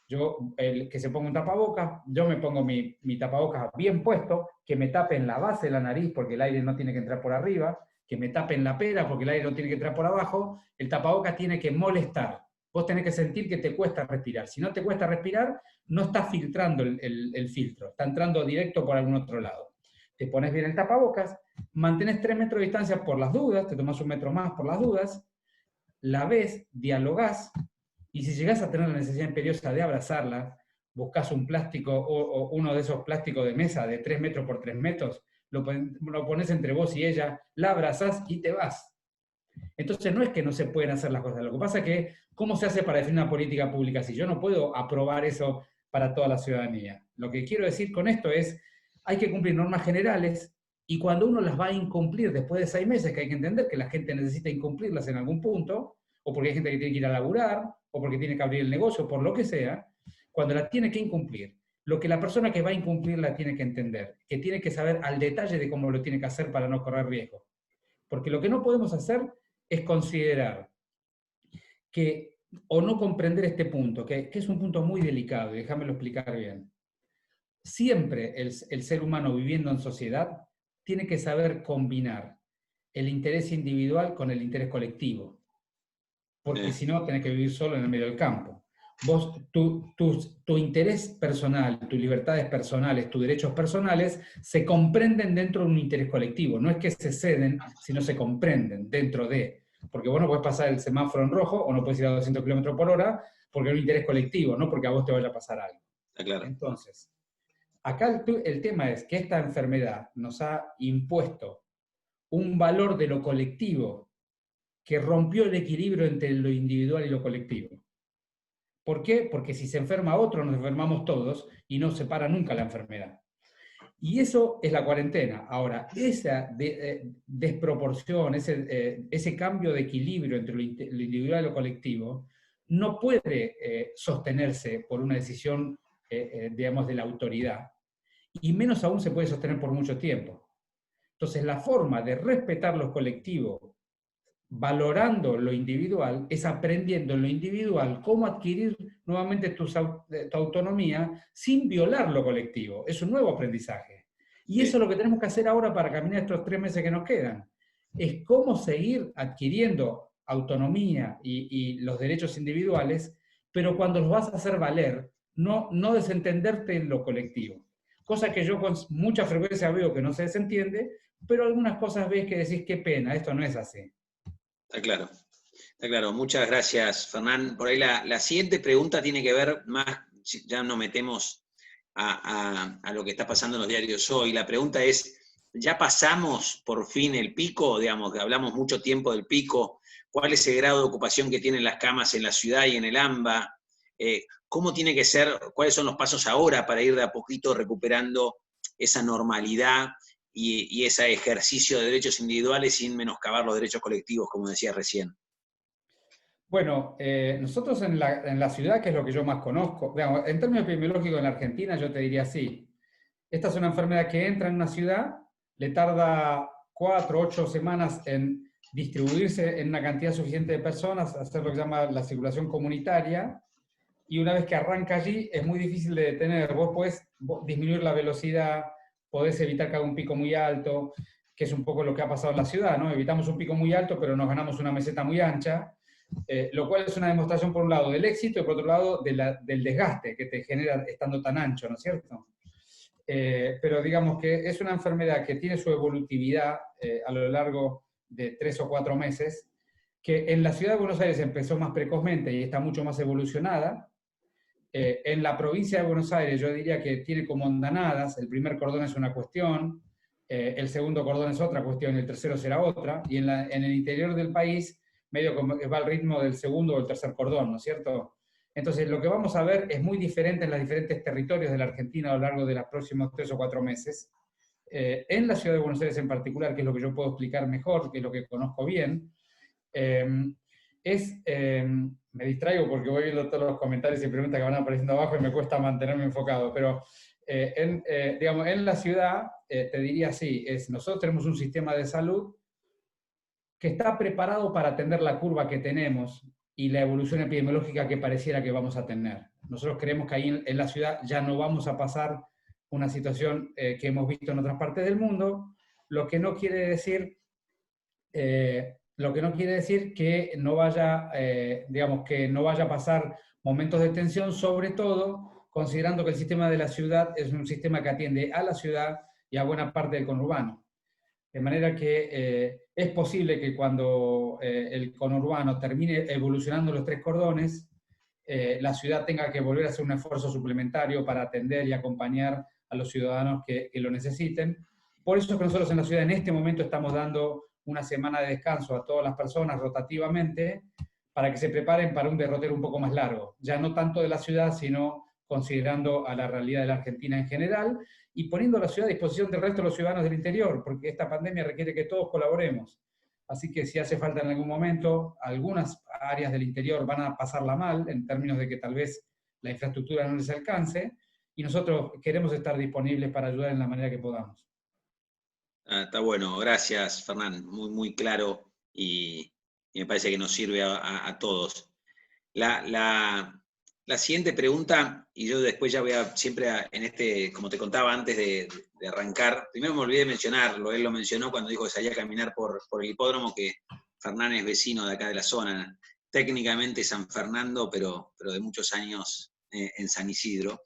Que se ponga un tapabocas, yo me pongo mi tapabocas bien puesto, que me tape en la base de la nariz porque el aire no tiene que entrar por arriba, que me tape en la pera porque el aire no tiene que entrar por abajo. El tapabocas tiene que molestar. Vos tenés que sentir que te cuesta respirar. Si no te cuesta respirar, no está filtrando el filtro, está entrando directo por algún otro lado. Te pones bien el tapabocas, mantenés 3 metros de distancia por las dudas, te tomás 1 metro más por las dudas, la ves, dialogás, y si llegás a tener la necesidad imperiosa de abrazarla, buscás un plástico o uno de esos plásticos de mesa de 3 metros por 3 metros, lo pones entre vos y ella, la abrazás y te vas. Entonces no es que no se pueden hacer las cosas, lo que pasa es que, ¿cómo se hace para definir una política pública así? Yo no puedo aprobar eso para toda la ciudadanía. Lo que quiero decir con esto es, hay que cumplir normas generales y cuando uno las va a incumplir después de 6 meses, que hay que entender que la gente necesita incumplirlas en algún punto, o porque hay gente que tiene que ir a laburar, o porque tiene que abrir el negocio, por lo que sea, cuando la tiene que incumplir, lo que la persona que va a incumplir la tiene que entender, que tiene que saber al detalle de cómo lo tiene que hacer para no correr riesgo. Porque lo que no podemos hacer es considerar que, o no comprender este punto, que es un punto muy delicado, y déjamelo explicar bien. Siempre el ser humano viviendo en sociedad tiene que saber combinar el interés individual con el interés colectivo, porque si no tenés que vivir solo en el medio del campo. Vos, tu interés personal, tus libertades personales, tus derechos personales se comprenden dentro de un interés colectivo. No es que se ceden, sino se comprenden dentro de. Porque vos no podés pasar el semáforo en rojo o no podés ir a 200 kilómetros por hora porque es un interés colectivo, no porque a vos te vaya a pasar algo. Claro. Entonces, acá el tema es que esta enfermedad nos ha impuesto un valor de lo colectivo que rompió el equilibrio entre lo individual y lo colectivo. ¿Por qué? Porque si se enferma otro, nos enfermamos todos y no se para nunca la enfermedad. Y eso es la cuarentena. Ahora, esa desproporción, ese cambio de equilibrio entre lo individual y lo colectivo, no puede sostenerse por una decisión, digamos, de la autoridad, y menos aún se puede sostener por mucho tiempo. Entonces, la forma de respetar los colectivos, valorando lo individual, es aprendiendo en lo individual cómo adquirir nuevamente tu autonomía sin violar lo colectivo. Es un nuevo aprendizaje. Y eso es lo que tenemos que hacer ahora para caminar estos 3 meses que nos quedan. Es cómo seguir adquiriendo autonomía y los derechos individuales, pero cuando los vas a hacer valer, no desentenderte en lo colectivo. Cosa que yo con mucha frecuencia veo que no se desentiende, pero algunas cosas ves que decís, qué pena, esto no es así. Está claro. Está claro. Muchas gracias, Fernán. Por ahí la siguiente pregunta tiene que ver más, ya nos metemos a lo que está pasando en los diarios hoy. La pregunta es, ¿ya pasamos por fin el pico? Digamos, que hablamos mucho tiempo del pico. ¿Cuál es el grado de ocupación que tienen las camas en la ciudad y en el AMBA? ¿Cómo tiene que ser? ¿Cuáles son los pasos ahora para ir de a poquito recuperando esa normalidad y ese ejercicio de derechos individuales sin menoscabar los derechos colectivos, como decía recién? Bueno, nosotros en la ciudad, que es lo que yo más conozco, digamos, en términos epidemiológicos en la Argentina, yo te diría así. Esta es una enfermedad que entra en una ciudad, le tarda 4 o 8 semanas en distribuirse en una cantidad suficiente de personas, hacer lo que se llama la circulación comunitaria, y una vez que arranca allí es muy difícil de detener. Vos podés disminuir la velocidad, podés evitar que haga un pico muy alto, que es un poco lo que ha pasado en la ciudad, ¿no? Evitamos un pico muy alto, pero nos ganamos una meseta muy ancha, lo cual es una demostración, por un lado, del éxito y por otro lado, del desgaste que te genera estando tan ancho, ¿no es cierto? Pero digamos que es una enfermedad que tiene su evolutividad a lo largo de 3 o 4 meses, que en la ciudad de Buenos Aires empezó más precozmente y está mucho más evolucionada. En la provincia de Buenos Aires yo diría que tiene como andanadas, el primer cordón es una cuestión, el segundo cordón es otra cuestión y el tercero será otra, y en el interior del país medio que va al ritmo del segundo o el tercer cordón, ¿no es cierto? Entonces lo que vamos a ver es muy diferente en los diferentes territorios de la Argentina a lo largo de los próximos 3 o 4 meses. En la ciudad de Buenos Aires en particular, que es lo que yo puedo explicar mejor, que es lo que conozco bien, me distraigo porque voy viendo todos los comentarios y preguntas que van apareciendo abajo y me cuesta mantenerme enfocado, pero digamos, en la ciudad, te diría así, nosotros tenemos un sistema de salud que está preparado para atender la curva que tenemos y la evolución epidemiológica que pareciera que vamos a tener. Nosotros creemos que ahí en la ciudad ya no vamos a pasar una situación que hemos visto en otras partes del mundo, lo que no quiere decir que no vaya, digamos, que no vaya a pasar momentos de tensión, sobre todo considerando que el sistema de la ciudad es un sistema que atiende a la ciudad y a buena parte del conurbano. De manera que es posible que cuando el conurbano termine evolucionando los 3 cordones, la ciudad tenga que volver a hacer un esfuerzo suplementario para atender y acompañar a los ciudadanos que lo necesiten. Por eso es que nosotros en la ciudad en este momento estamos dando una semana de descanso a todas las personas rotativamente para que se preparen para un derrotero un poco más largo, ya no tanto de la ciudad, sino considerando a la realidad de la Argentina en general y poniendo la ciudad a disposición del resto de los ciudadanos del interior, porque esta pandemia requiere que todos colaboremos. Así que si hace falta en algún momento, algunas áreas del interior van a pasarla mal, en términos de que tal vez la infraestructura no les alcance, y nosotros queremos estar disponibles para ayudar en la manera que podamos. Está bueno, gracias Fernán, muy, muy claro y me parece que nos sirve a todos. La siguiente pregunta, y yo después ya voy a siempre en como te contaba antes de arrancar, primero me olvidé de mencionarlo, él lo mencionó cuando dijo que salía a caminar por el hipódromo, que Fernán es vecino de acá de la zona, técnicamente San Fernando, pero de muchos años en San Isidro.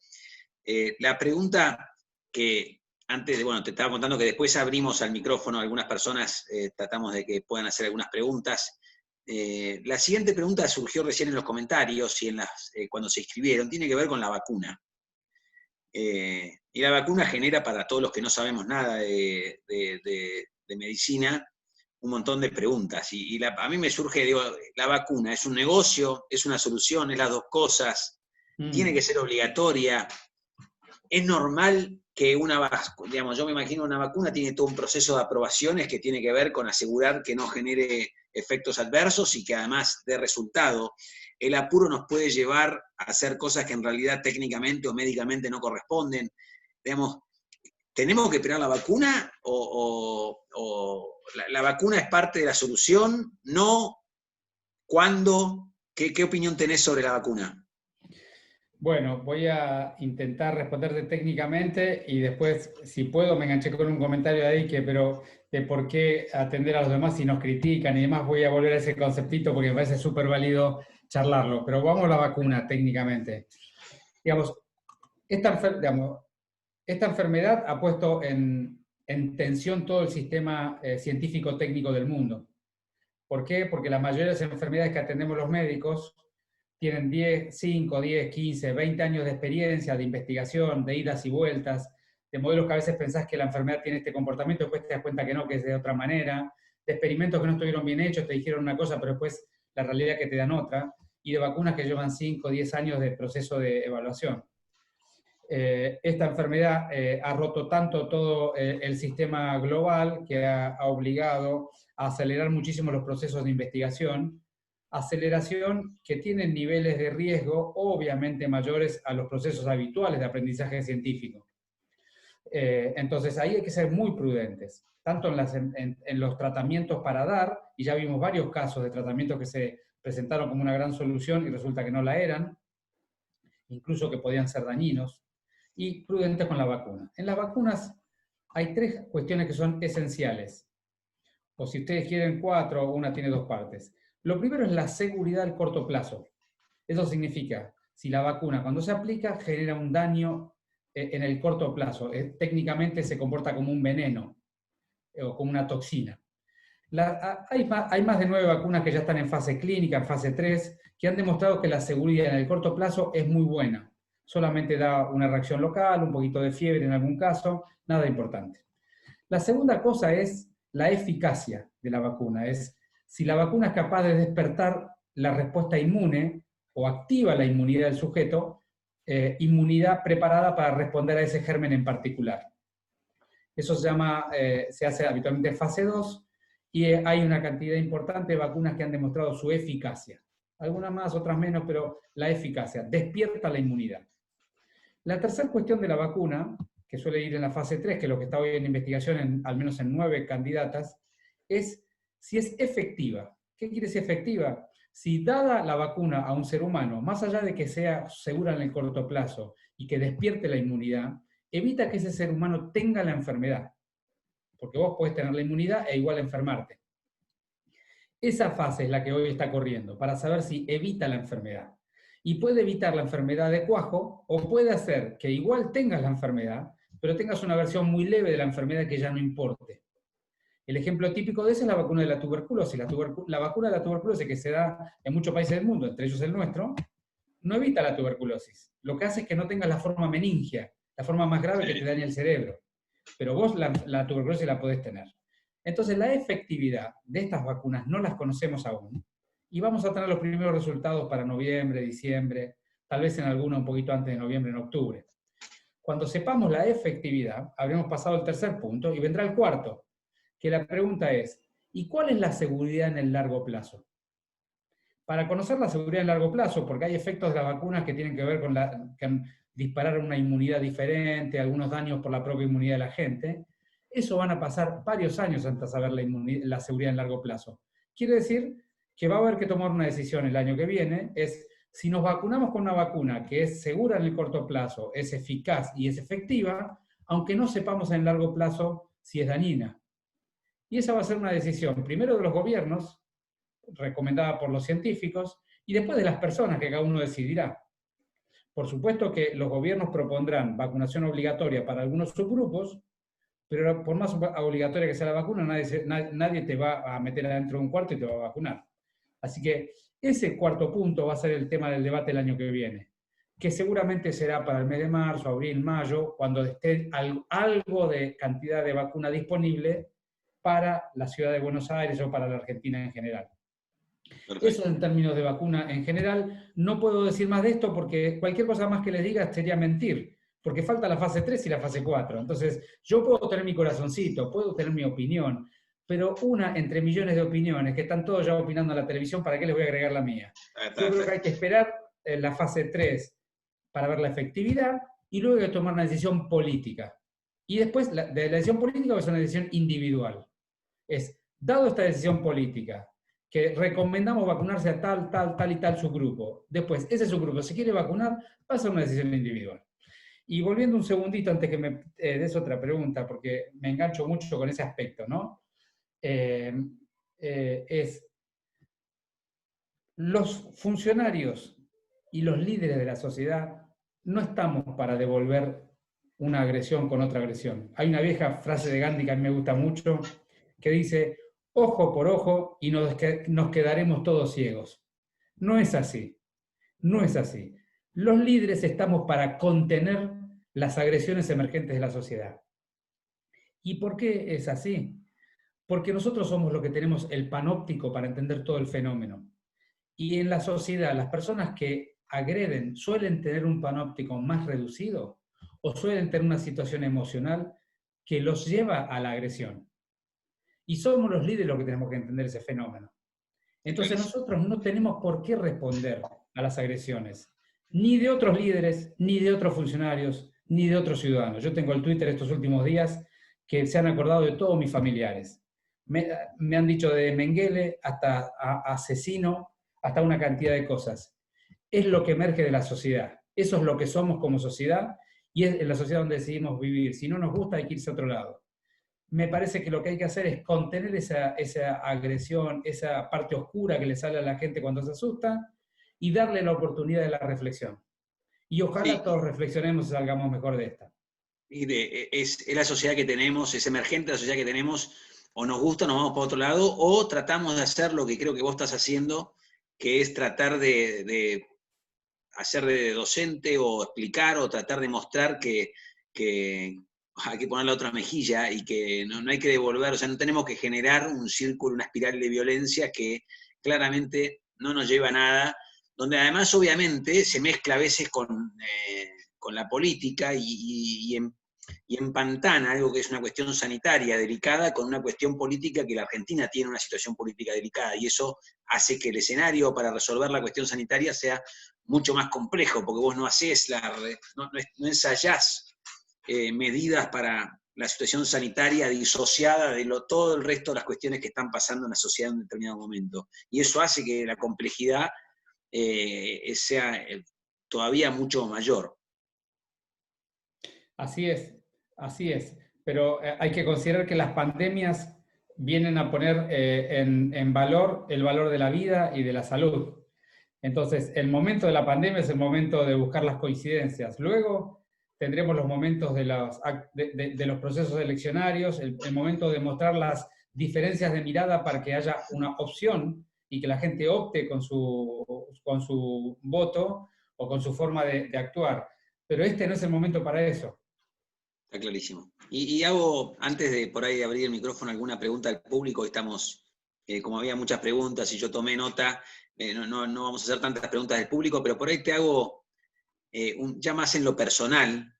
La pregunta que antes bueno, te estaba contando que después abrimos al micrófono a algunas personas, tratamos de que puedan hacer algunas preguntas. La siguiente pregunta surgió recién en los comentarios y cuando se inscribieron, tiene que ver con la vacuna. Y la vacuna genera, para todos los que no sabemos nada de medicina, un montón de preguntas. A mí me surge, digo, la vacuna, ¿es un negocio? ¿Es una solución? ¿Es las dos cosas? ¿Tiene que ser obligatoria? ¿Es normal que digamos, yo me imagino una vacuna tiene todo un proceso de aprobaciones que tiene que ver con asegurar que no genere efectos adversos y que además dé resultado? El apuro nos puede llevar a hacer cosas que en realidad técnicamente o médicamente no corresponden. Digamos, ¿tenemos que esperar la vacuna o la vacuna es parte de la solución? ¿No? ¿Cuándo? ¿Qué opinión tenés sobre la vacuna? Bueno, voy a intentar responderte técnicamente y después, si puedo, me enganché con un comentario de ahí pero de por qué atender a los demás si nos critican y demás, voy a volver a ese conceptito porque me parece súper válido charlarlo. Pero vamos a la vacuna técnicamente. Digamos, esta enfermedad ha puesto en tensión todo el sistema científico-técnico del mundo. ¿Por qué? Porque la mayoría de las enfermedades que atendemos los médicos tienen 5, 10, 15, 20 años de experiencia, de investigación, de idas y vueltas, de modelos que a veces pensás que la enfermedad tiene este comportamiento, después te das cuenta que no, que es de otra manera, de experimentos que no estuvieron bien hechos, te dijeron una cosa, pero después la realidad que te dan otra, y de vacunas que llevan 5, 10 años de proceso de evaluación. Esta enfermedad ha roto tanto todo el sistema global que ha obligado a acelerar muchísimo los procesos de investigación, aceleración que tienen niveles de riesgo obviamente mayores a los procesos habituales de aprendizaje científico. Entonces ahí hay que ser muy prudentes, tanto en los tratamientos para dar, y ya vimos varios casos de tratamientos que se presentaron como una gran solución y resulta que no la eran, incluso que podían ser dañinos, y prudentes con la vacuna. En las vacunas hay 3 cuestiones que son esenciales, o si ustedes quieren 4, una tiene 2 partes. Lo primero es la seguridad al corto plazo. Eso significa, si la vacuna cuando se aplica genera un daño en el corto plazo, técnicamente se comporta como un veneno o como una toxina. Hay más de 9 vacunas que ya están en fase clínica, en fase 3, que han demostrado que la seguridad en el corto plazo es muy buena. Solamente da una reacción local, un poquito de fiebre en algún caso, nada importante. La segunda cosa es la eficacia de la vacuna, es si la vacuna es capaz de despertar la respuesta inmune o activa la inmunidad del sujeto, inmunidad preparada para responder a ese germen en particular. Eso se hace habitualmente en fase 2 y hay una cantidad importante de vacunas que han demostrado su eficacia. Algunas más, otras menos, pero la eficacia despierta la inmunidad. La tercera cuestión de la vacuna, que suele ir en la fase 3, que es lo que está hoy en investigación, al menos en 9 candidatas, es si es efectiva. ¿Qué quiere decir efectiva? Si dada la vacuna a un ser humano, más allá de que sea segura en el corto plazo y que despierte la inmunidad, evita que ese ser humano tenga la enfermedad. Porque vos podés tener la inmunidad e igual enfermarte. Esa fase es la que hoy está corriendo, para saber si evita la enfermedad. Y puede evitar la enfermedad de cuajo, o puede hacer que igual tengas la enfermedad, pero tengas una versión muy leve de la enfermedad que ya no importe. El ejemplo típico de eso es la vacuna de la tuberculosis. La vacuna de la tuberculosis que se da en muchos países del mundo, entre ellos el nuestro, no evita la tuberculosis. Lo que hace es que no tengas la forma meningia, la forma más grave que te daña el cerebro. Pero vos la tuberculosis la podés tener. Entonces, la efectividad de estas vacunas no las conocemos aún, y vamos a tener los primeros resultados para noviembre, diciembre, tal vez en alguna un poquito antes de noviembre, en octubre. Cuando sepamos la efectividad, habremos pasado el tercer punto y vendrá el cuarto, que la pregunta es, ¿y cuál es la seguridad en el largo plazo? Para conocer la seguridad en largo plazo, porque hay efectos de las vacunas que tienen que ver con disparar una inmunidad diferente, algunos daños por la propia inmunidad de la gente, eso van a pasar varios años antes de saber la seguridad en largo plazo. Quiere decir que va a haber que tomar una decisión el año que viene, es si nos vacunamos con una vacuna que es segura en el corto plazo, es eficaz y es efectiva, aunque no sepamos en el largo plazo si es dañina. Y esa va a ser una decisión, primero de los gobiernos, recomendada por los científicos, y después de las personas que cada uno decidirá. Por supuesto que los gobiernos propondrán vacunación obligatoria para algunos subgrupos, pero por más obligatoria que sea la vacuna, nadie te va a meter adentro de un cuarto y te va a vacunar. Así que ese cuarto punto va a ser el tema del debate el año que viene, que seguramente será para el mes de marzo, abril, mayo, cuando esté algo de cantidad de vacuna disponible para la ciudad de Buenos Aires o para la Argentina en general. Perfecto. Eso en términos de vacuna en general. No puedo decir más de esto porque cualquier cosa más que les diga sería mentir, porque falta la fase 3 y la fase 4. Entonces, yo puedo tener mi corazoncito, puedo tener mi opinión, pero una entre millones de opiniones que están todos ya opinando en la televisión, ¿para qué les voy a agregar la mía? Yo creo que hay que esperar la fase 3 para ver la efectividad y luego hay que tomar una decisión política. Y después, de la decisión política va a ser una decisión individual. Es, dado esta decisión política, que recomendamos vacunarse a tal y tal subgrupo. Después, ese subgrupo, si quiere vacunar, va a ser una decisión individual. Y volviendo un segundito antes que me des otra pregunta, porque me engancho mucho con ese aspecto, ¿no? Los funcionarios y los líderes de la sociedad no estamos para devolver una agresión con otra agresión. Hay una vieja frase de Gandhi que a mí me gusta mucho, que dice, ojo por ojo y nos quedaremos todos ciegos. No es así, no es así. Los líderes estamos para contener las agresiones emergentes de la sociedad. ¿Y por qué es así? Porque nosotros somos los que tenemos el panóptico para entender todo el fenómeno. Y en la sociedad, las personas que agreden suelen tener un panóptico más reducido o suelen tener una situación emocional que los lleva a la agresión. Y somos los líderes los que tenemos que entender ese fenómeno. Entonces nosotros no tenemos por qué responder a las agresiones, ni de otros líderes, ni de otros funcionarios, ni de otros ciudadanos. Yo tengo el Twitter estos últimos días que se han acordado de todos mis familiares. Me han dicho de Mengele hasta asesino, hasta una cantidad de cosas. Es lo que emerge de la sociedad. Eso es lo que somos como sociedad y es en la sociedad donde decidimos vivir. Si no nos gusta, hay que irse a otro lado. Me parece que lo que hay que hacer es contener esa agresión, esa parte oscura que le sale a la gente cuando se asusta y darle la oportunidad de la reflexión. Y ojalá todos reflexionemos y salgamos mejor de esta. Es la sociedad que tenemos, es emergente la sociedad que tenemos, o nos gusta, nos vamos para otro lado, o tratamos de hacer lo que creo que vos estás haciendo, que es tratar de hacer de docente o explicar o tratar de mostrar que hay que poner la otra mejilla y que no hay que devolver, o sea, no tenemos que generar un círculo, una espiral de violencia que claramente no nos lleva a nada, donde además obviamente se mezcla a veces con la política y empantana algo que es una cuestión sanitaria delicada con una cuestión política que la Argentina tiene una situación política delicada y eso hace que el escenario para resolver la cuestión sanitaria sea mucho más complejo, porque vos no hacés, no ensayás medidas para la situación sanitaria disociada de todo el resto de las cuestiones que están pasando en la sociedad en un determinado momento. Y eso hace que la complejidad sea todavía mucho mayor. Así es. Pero hay que considerar que las pandemias vienen a poner en valor el valor de la vida y de la salud. Entonces, el momento de la pandemia es el momento de buscar las coincidencias. Luego tendremos los momentos de los procesos eleccionarios, el momento de mostrar las diferencias de mirada para que haya una opción y que la gente opte con su voto o con su forma de actuar. Pero este no es el momento para eso. Está clarísimo. Y hago, antes de por ahí abrir el micrófono, alguna pregunta al público. Estamos, como había muchas preguntas y yo tomé nota, no vamos a hacer tantas preguntas del público, pero por ahí te hago, ya más en lo personal,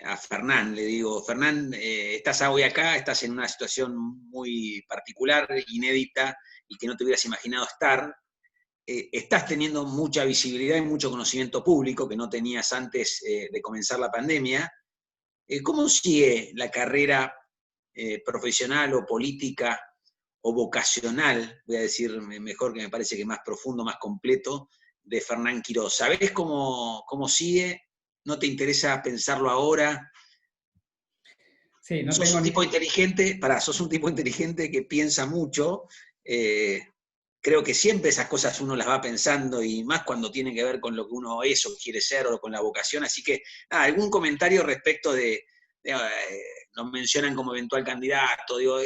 a Fernán, le digo, Fernán, estás hoy acá, estás en una situación muy particular, inédita, y que no te hubieras imaginado estar. Estás teniendo mucha visibilidad y mucho conocimiento público que no tenías antes de comenzar la pandemia. ¿Cómo sigue la carrera profesional o política o vocacional, voy a decir mejor, que me parece que más profundo, más completo, de Fernán Quirós? ¿Sabés cómo sigue? ¿No te interesa pensarlo ahora? Sí, no Sos tengo un ni... tipo inteligente, sos un tipo inteligente que piensa mucho. Creo que siempre esas cosas uno las va pensando, y más cuando tienen que ver con lo que uno es o quiere ser, o con la vocación. Así que, nada, algún comentario respecto nos mencionan como eventual candidato, digo,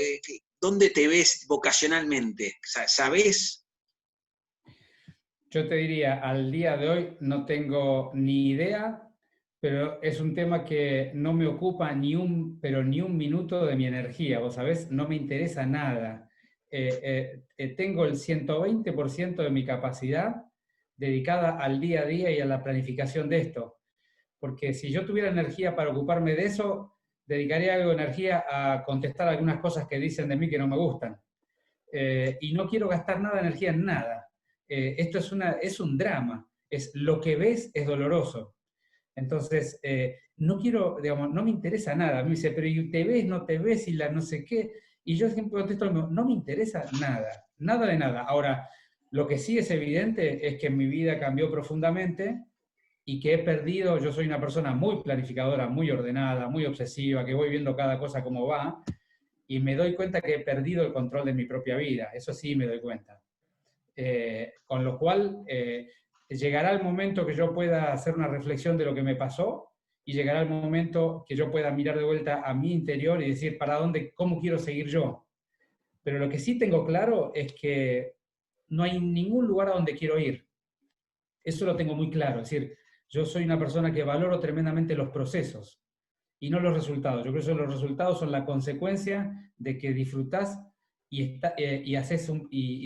¿dónde te ves vocacionalmente? ¿Sabés? Yo te diría, al día de hoy no tengo ni idea, pero es un tema que no me ocupa pero ni un minuto de mi energía, vos sabés, no me interesa nada. Tengo el 120% de mi capacidad dedicada al día a día y a la planificación de esto, porque si yo tuviera energía para ocuparme de eso, dedicaría algo de energía a contestar algunas cosas que dicen de mí que no me gustan. Y no quiero gastar nada de energía en nada. Esto es un drama, lo que ves es doloroso. Entonces, no quiero, digamos, no me interesa nada. Me dice, pero ¿y te ves, no te ves y la no sé qué? Y yo siempre contesto lo mismo, no me interesa nada, nada de nada. Ahora, lo que sí es evidente es que mi vida cambió profundamente y que he perdido, yo soy una persona muy planificadora, muy ordenada, muy obsesiva, que voy viendo cada cosa como va, y me doy cuenta que he perdido el control de mi propia vida, eso sí me doy cuenta. Con lo cual, llegará el momento que yo pueda hacer una reflexión de lo que me pasó, y llegará el momento que yo pueda mirar de vuelta a mi interior y decir para dónde, cómo quiero seguir yo. Pero lo que sí tengo claro es que no hay ningún lugar a donde quiero ir. Eso lo tengo muy claro. Es decir, yo soy una persona que valoro tremendamente los procesos y no los resultados. Yo creo que los resultados son la consecuencia de que disfrutás y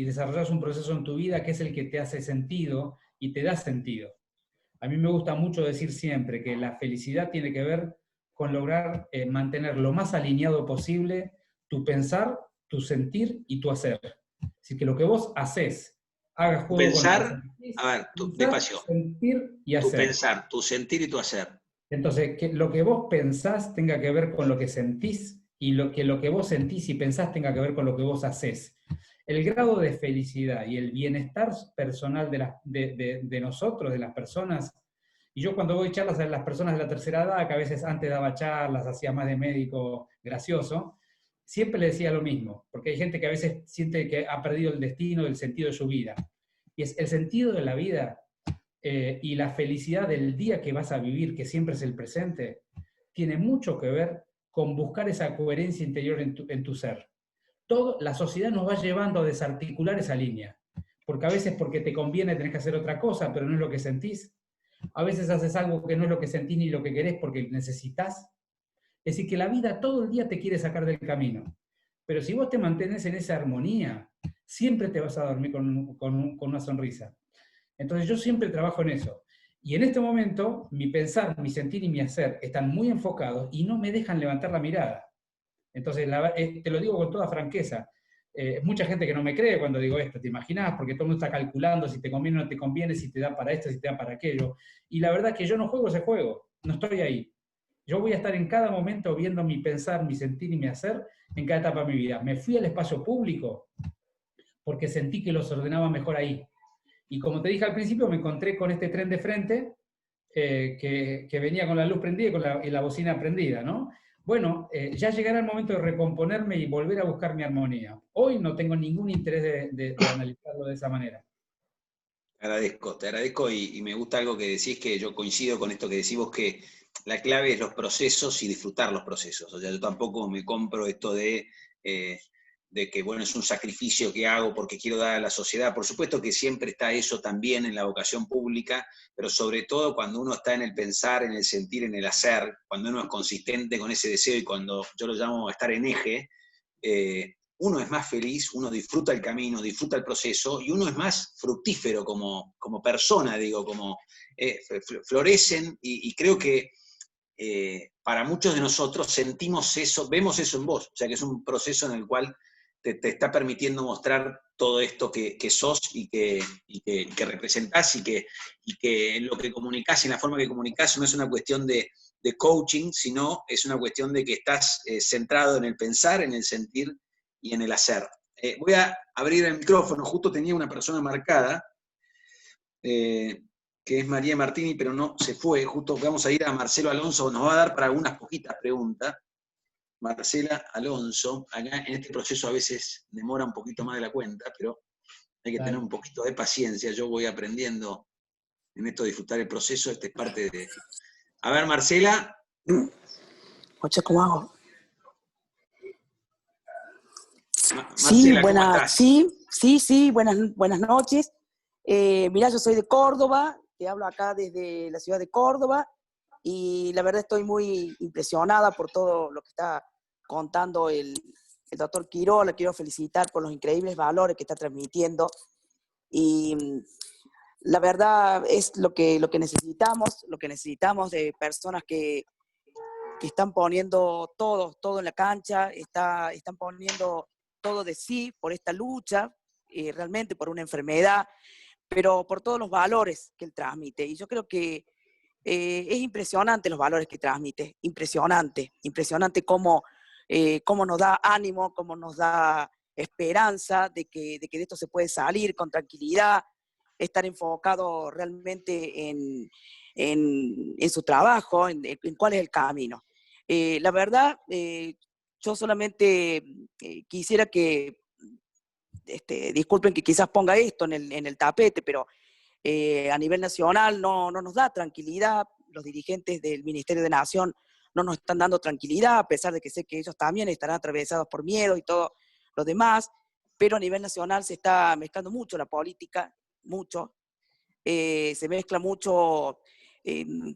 desarrollas un proceso en tu vida que es el que te hace sentido y te da sentido. A mí me gusta mucho decir siempre que la felicidad tiene que ver con lograr mantener lo más alineado posible tu pensar, tu sentir y tu hacer. Así que lo que vos haces, haga Tu juego con lo que pensar, sentís, a ver, pensar, despacio, sentir y tu hacer. pensar, tu sentir y tu hacer. Entonces, que lo que vos pensás tenga que ver con lo que sentís, y lo que vos sentís y pensás tenga que ver con lo que vos hacés. El grado de felicidad y el bienestar personal de nosotros, de las personas, y yo cuando doy charlas a las personas de la tercera edad, que a veces antes daba charlas, hacía más de médico gracioso, siempre le decía lo mismo, porque hay gente que a veces siente que ha perdido el destino, el sentido de su vida. Y es el sentido de la vida y la felicidad del día que vas a vivir, que siempre es el presente, tiene mucho que ver con buscar esa coherencia interior en tu ser. La sociedad nos va llevando a desarticular esa línea, porque a veces porque te conviene tenés que hacer otra cosa, pero no es lo que sentís. A veces haces algo que no es lo que sentís ni lo que querés porque necesitas. Es decir, que la vida todo el día te quiere sacar del camino. Pero si vos te mantenés en esa armonía, siempre te vas a dormir con una sonrisa. Entonces yo siempre trabajo en eso. Y en este momento mi pensar, mi sentir y mi hacer están muy enfocados y no me dejan levantar la mirada. Entonces te lo digo con toda franqueza. Mucha gente que no me cree cuando digo esto, ¿te imaginas? Porque todo el mundo está calculando si te conviene o no te conviene, si te da para esto, si te da para aquello. Y la verdad es que yo no juego ese juego, no estoy ahí. Yo voy a estar en cada momento viendo mi pensar, mi sentir y mi hacer en cada etapa de mi vida. Me fui al espacio público porque sentí que los ordenaba mejor ahí. Y como te dije al principio, me encontré con este tren de frente que venía con la luz prendida y la bocina prendida, ¿no? Bueno, ya llegará el momento de recomponerme y volver a buscar mi armonía. Hoy no tengo ningún interés de analizarlo de esa manera. Te agradezco y me gusta algo que decís, que yo coincido con esto que decís vos, que la clave es los procesos y disfrutar los procesos. O sea, yo tampoco me compro esto de de que, bueno, es un sacrificio que hago porque quiero dar a la sociedad. Por supuesto que siempre está eso también en la vocación pública, pero sobre todo cuando uno está en el pensar, en el sentir, en el hacer, cuando uno es consistente con ese deseo y cuando yo lo llamo estar en eje, uno es más feliz, uno disfruta el camino, disfruta el proceso y uno es más fructífero como persona, digo, como florecen y creo que para muchos de nosotros sentimos eso, vemos eso en vos, o sea que es un proceso en el cual te está permitiendo mostrar todo esto que sos y que representás y que en lo que comunicás y en la forma que comunicás no es una cuestión de coaching, sino es una cuestión de que estás centrado en el pensar, en el sentir y en el hacer. Voy a abrir el micrófono, justo tenía una persona marcada, que es María Martini, pero no se fue, justo vamos a ir a Marcelo Alonso, nos va a dar para algunas poquitas preguntas. Marcela Alonso, acá en este proceso a veces demora un poquito más de la cuenta, pero hay que tener un poquito de paciencia, yo voy aprendiendo en esto de disfrutar el proceso, esta es parte de... A ver, Marcela. Oye, ¿cómo hago? Marcela, ¿cómo estás? Sí, buenas noches. Mirá, yo soy de Córdoba, te hablo acá desde la ciudad de Córdoba, y la verdad estoy muy impresionada por todo lo que está contando el doctor Quiroga. Quiero felicitar por los increíbles valores que está transmitiendo, y la verdad es lo que necesitamos de personas que están poniendo todo en la cancha, están poniendo todo de sí por esta lucha, realmente por una enfermedad, pero por todos los valores que él transmite. Y yo creo que es impresionante los valores que transmite, impresionante cómo nos da ánimo, cómo nos da esperanza de que de esto se puede salir con tranquilidad, estar enfocado realmente en su trabajo, en cuál es el camino. La verdad, yo solamente quisiera que, disculpen que quizás ponga esto en el tapete, pero a nivel nacional no nos da tranquilidad. Los dirigentes del Ministerio de Nación no nos están dando tranquilidad, a pesar de que sé que ellos también estarán atravesados por miedo y todo lo demás, pero a nivel nacional se está mezclando mucho la política, mucho. Se mezcla mucho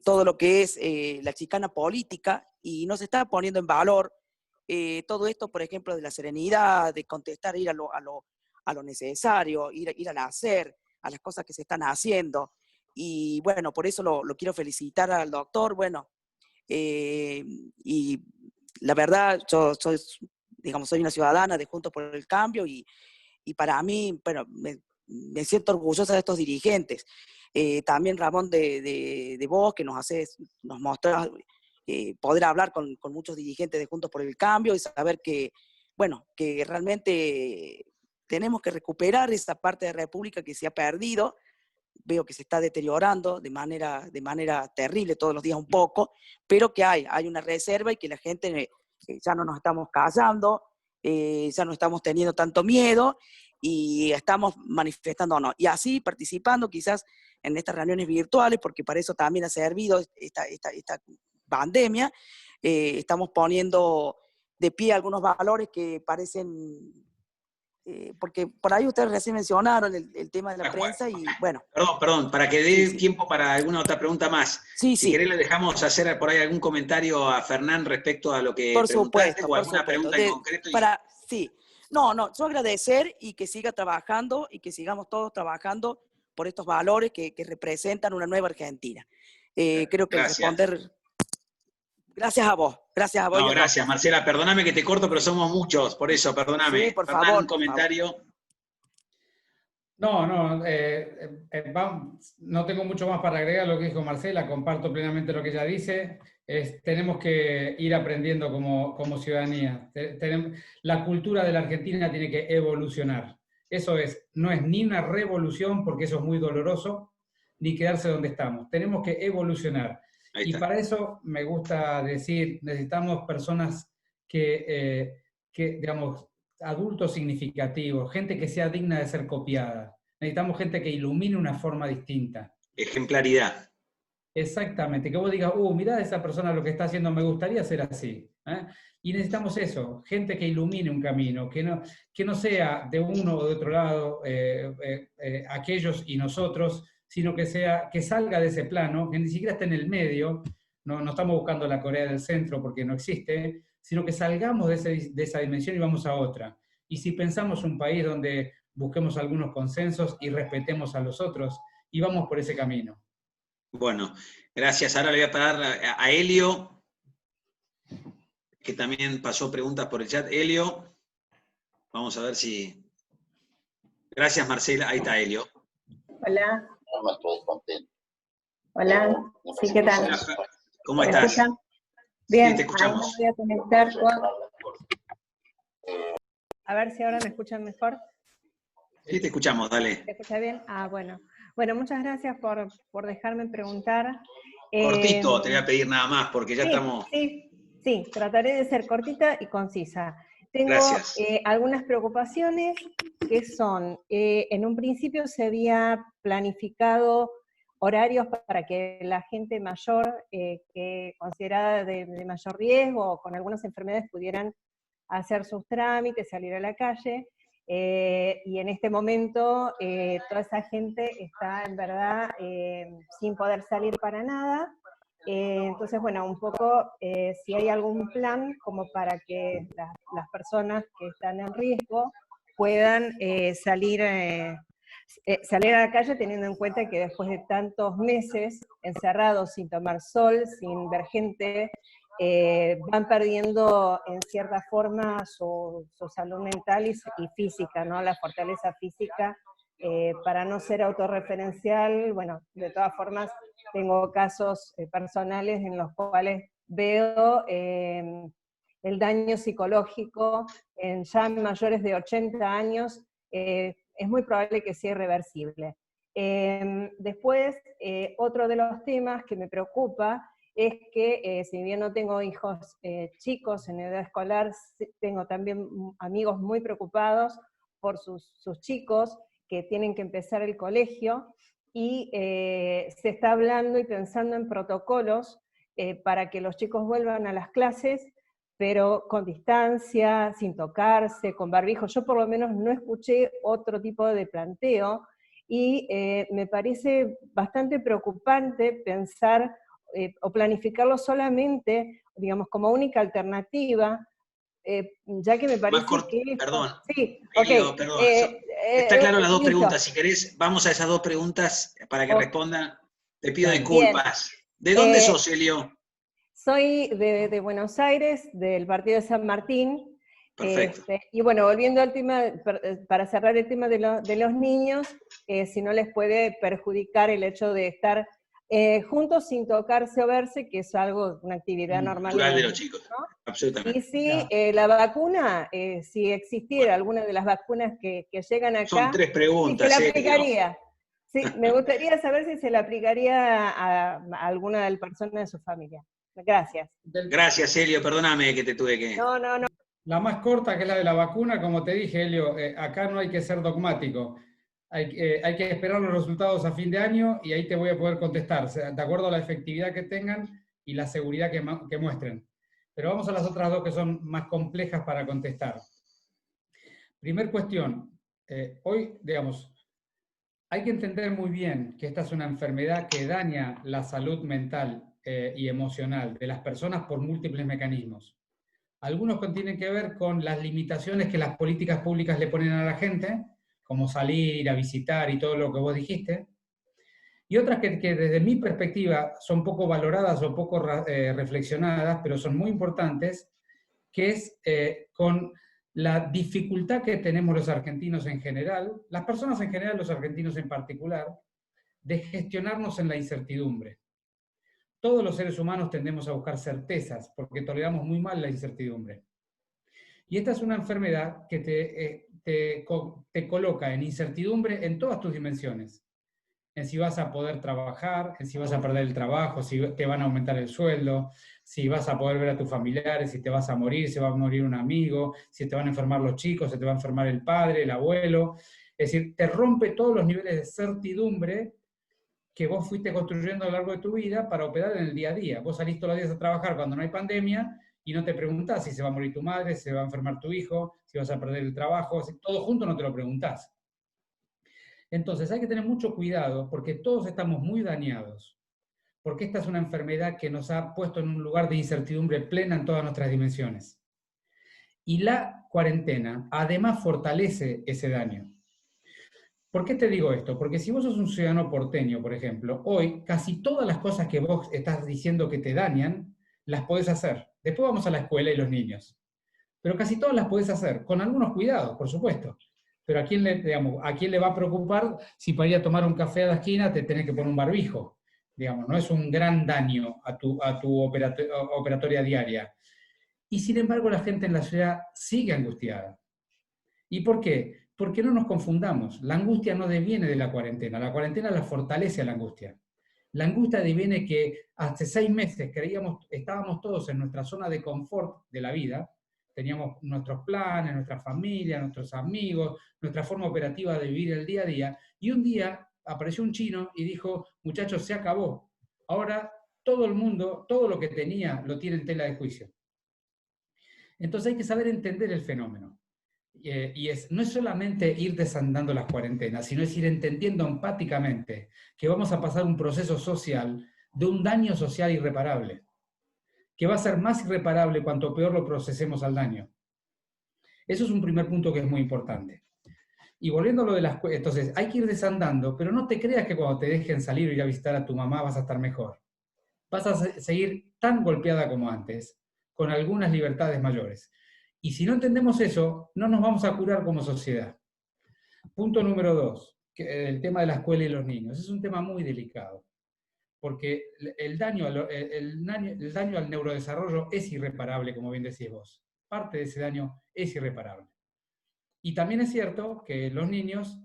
todo lo que es la chicana política y no se está poniendo en valor todo esto, por ejemplo, de la serenidad, de contestar, ir a lo necesario, ir al hacer, a las cosas que se están haciendo. Y bueno, por eso lo quiero felicitar al doctor. Bueno, y la verdad, yo soy una ciudadana de Juntos por el Cambio y para mí, bueno, me siento orgullosa de estos dirigentes. También Ramón de vos, que nos mostrás poder hablar con muchos dirigentes de Juntos por el Cambio y saber que, bueno, que realmente tenemos que recuperar esa parte de la República que se ha perdido. Veo que se está deteriorando de manera terrible todos los días un poco, pero que hay una reserva y que la gente ya no nos estamos callando, ya no estamos teniendo tanto miedo y estamos manifestándonos. Y así participando quizás en estas reuniones virtuales, porque para eso también ha servido esta pandemia, estamos poniendo de pie algunos valores que parecen... porque por ahí ustedes recién mencionaron el tema de la prensa y bueno. Perdón, para que dé tiempo para alguna otra pregunta más. Si querés le dejamos hacer por ahí algún comentario a Fernán respecto a lo que preguntaste o alguna pregunta en concreto. Sí, no, yo agradecer y que siga trabajando y que sigamos todos trabajando por estos valores que representan una nueva Argentina. Creo que responder... Gracias a vos. No, gracias, Marcela. Perdóname que te corto, pero somos muchos, por eso, perdóname. Sí, por favor. Un comentario. No tengo mucho más para agregar a lo que dijo Marcela, comparto plenamente lo que ella dice. Tenemos que ir aprendiendo como ciudadanía. La cultura de la Argentina tiene que evolucionar. Eso no es ni una revolución, porque eso es muy doloroso, ni quedarse donde estamos. Tenemos que evolucionar. Y para eso me gusta decir, necesitamos personas que digamos, adultos significativos, gente que sea digna de ser copiada. Necesitamos gente que ilumine una forma distinta. Ejemplaridad. Exactamente, que vos digas, mirá esa persona lo que está haciendo, me gustaría ser así. ¿Eh? Y necesitamos eso, gente que ilumine un camino, que no sea de uno o de otro lado, aquellos y nosotros, sino que salga de ese plano, que ni siquiera esté en el medio, no estamos buscando la Corea del Centro porque no existe, sino que salgamos de esa dimensión y vamos a otra. Y si pensamos un país donde busquemos algunos consensos y respetemos a los otros, y vamos por ese camino. Bueno, gracias. Ahora le voy a parar a Helio, que también pasó preguntas por el chat. Helio, vamos a ver si... Gracias, Marcela. Ahí está Helio. Hola. Hola. Sí, ¿qué tal? Hola, ¿cómo ¿Me estás? escuchan? Bien, Sí, te escuchamos. ahí me voy a conectar con... A ver si ahora me escuchan mejor. Sí, te escuchamos, dale. ¿Se escucha bien? Ah, bueno. Bueno, muchas gracias por dejarme preguntar. Cortito, te voy a pedir nada más, porque ya estamos... Sí, trataré de ser cortita y concisa. Tengo Gracias. algunas preocupaciones que son, en un principio se había planificado horarios para que la gente mayor, que considerada de mayor riesgo o con algunas enfermedades pudieran hacer sus trámites, salir a la calle, y en este momento toda esa gente está en verdad sin poder salir para nada. Entonces, bueno, un poco si hay algún plan como para que las personas que están en riesgo puedan salir a la calle, teniendo en cuenta que después de tantos meses encerrados sin tomar sol, sin ver gente, van perdiendo en cierta forma su salud mental y física, ¿no? La fortaleza física, para no ser autorreferencial. Bueno, de todas formas tengo casos personales en los cuales veo el daño psicológico en ya mayores de 80 años, es muy probable que sea irreversible. Después, otro de los temas que me preocupa es que, si bien no tengo hijos chicos en edad escolar, tengo también amigos muy preocupados por sus chicos que tienen que empezar el colegio, y se está hablando y pensando en protocolos para que los chicos vuelvan a las clases, pero con distancia, sin tocarse, con barbijo. Yo por lo menos no escuché otro tipo de planteo, y me parece bastante preocupante pensar o planificarlo solamente, digamos, como única alternativa, ya que me parece que... Perdón, Sí, Helio, ok. perdón. Está claro las dos Listo. preguntas. Si querés, vamos a esas dos preguntas para que respondan. Te pido Dale. disculpas. ¿De dónde sos, Helio? Soy de Buenos Aires, del partido de San Martín. Perfecto. Y bueno, volviendo al tema, para cerrar el tema de los niños, si no les puede perjudicar el hecho de estar juntos sin tocarse o verse, que es algo, una actividad normal. Natural de los chicos, ¿no? absolutamente. Y si la vacuna, si existiera alguna de las vacunas que llegan acá, Son tres si preguntas, se la Helio. aplicaría. Sí, me gustaría saber si se la aplicaría a alguna de las personas de su familia. Gracias. Gracias, Helio, perdóname que te tuve que... No. La más corta, que es la de la vacuna, como te dije, Helio, acá no hay que ser dogmático. Hay que esperar los resultados a fin de año y ahí te voy a poder contestar, de acuerdo a la efectividad que tengan y la seguridad que muestren. Pero vamos a las otras dos que son más complejas para contestar. Primer cuestión, hoy, digamos, hay que entender muy bien que esta es una enfermedad que daña la salud mental y emocional de las personas por múltiples mecanismos. Algunos que tienen que ver con las limitaciones que las políticas públicas le ponen a la gente, como salir a visitar y todo lo que vos dijiste, y otras que desde mi perspectiva son poco valoradas o poco reflexionadas, pero son muy importantes, que es con la dificultad que tenemos los argentinos en general, las personas en general, los argentinos en particular, de gestionarnos en la incertidumbre. Todos los seres humanos tendemos a buscar certezas, porque toleramos muy mal la incertidumbre. Y esta es una enfermedad que te coloca en incertidumbre en todas tus dimensiones. En si vas a poder trabajar, en si vas a perder el trabajo, si te van a aumentar el sueldo, si vas a poder ver a tus familiares, si te vas a morir, si va a morir un amigo, si te van a enfermar los chicos, si te va a enfermar el padre, el abuelo. Es decir, te rompe todos los niveles de certidumbre que vos fuiste construyendo a lo largo de tu vida para operar en el día a día. Vos salís todos los días a trabajar cuando no hay pandemia y no te preguntás si se va a morir tu madre, si se va a enfermar tu hijo, si vas a perder el trabajo, todo junto no te lo preguntás. Entonces hay que tener mucho cuidado porque todos estamos muy dañados, porque esta es una enfermedad que nos ha puesto en un lugar de incertidumbre plena en todas nuestras dimensiones. Y la cuarentena además fortalece ese daño. ¿Por qué te digo esto? Porque si vos sos un ciudadano porteño, por ejemplo, hoy casi todas las cosas que vos estás diciendo que te dañan, las podés hacer. Después vamos a la escuela y los niños. Pero casi todas las podés hacer, con algunos cuidados, por supuesto. Pero ¿a quién le va a preocupar si para ir a tomar un café a la esquina te tenés que poner un barbijo? Digamos, no es un gran daño a tu operatoria diaria. Y sin embargo la gente en la ciudad sigue angustiada. ¿Y por qué? Porque no nos confundamos. La angustia no deviene de la cuarentena la fortalece a la angustia. La angustia deviene que hace 6 meses estábamos todos en nuestra zona de confort de la vida, teníamos nuestros planes, nuestra familia, nuestros amigos, nuestra forma operativa de vivir el día a día, y un día apareció un chino y dijo, muchachos, se acabó. Ahora todo el mundo, todo lo que tenía, lo tiene en tela de juicio. Entonces hay que saber entender el fenómeno. No es solamente ir desandando las cuarentenas, sino es ir entendiendo empáticamente que vamos a pasar un proceso social de un daño social irreparable, que va a ser más irreparable cuanto peor lo procesemos al daño. Eso es un primer punto que es muy importante. Y volviendo a lo de las cuarentenas, entonces hay que ir desandando, pero no te creas que cuando te dejen salir o ir a visitar a tu mamá vas a estar mejor. Vas a seguir tan golpeada como antes, con algunas libertades mayores. Y si no entendemos eso, no nos vamos a curar como sociedad. Punto número 2, el tema de la escuela y los niños. Es un tema muy delicado, porque el daño al neurodesarrollo es irreparable, como bien decís vos. Parte de ese daño es irreparable. Y también es cierto que los niños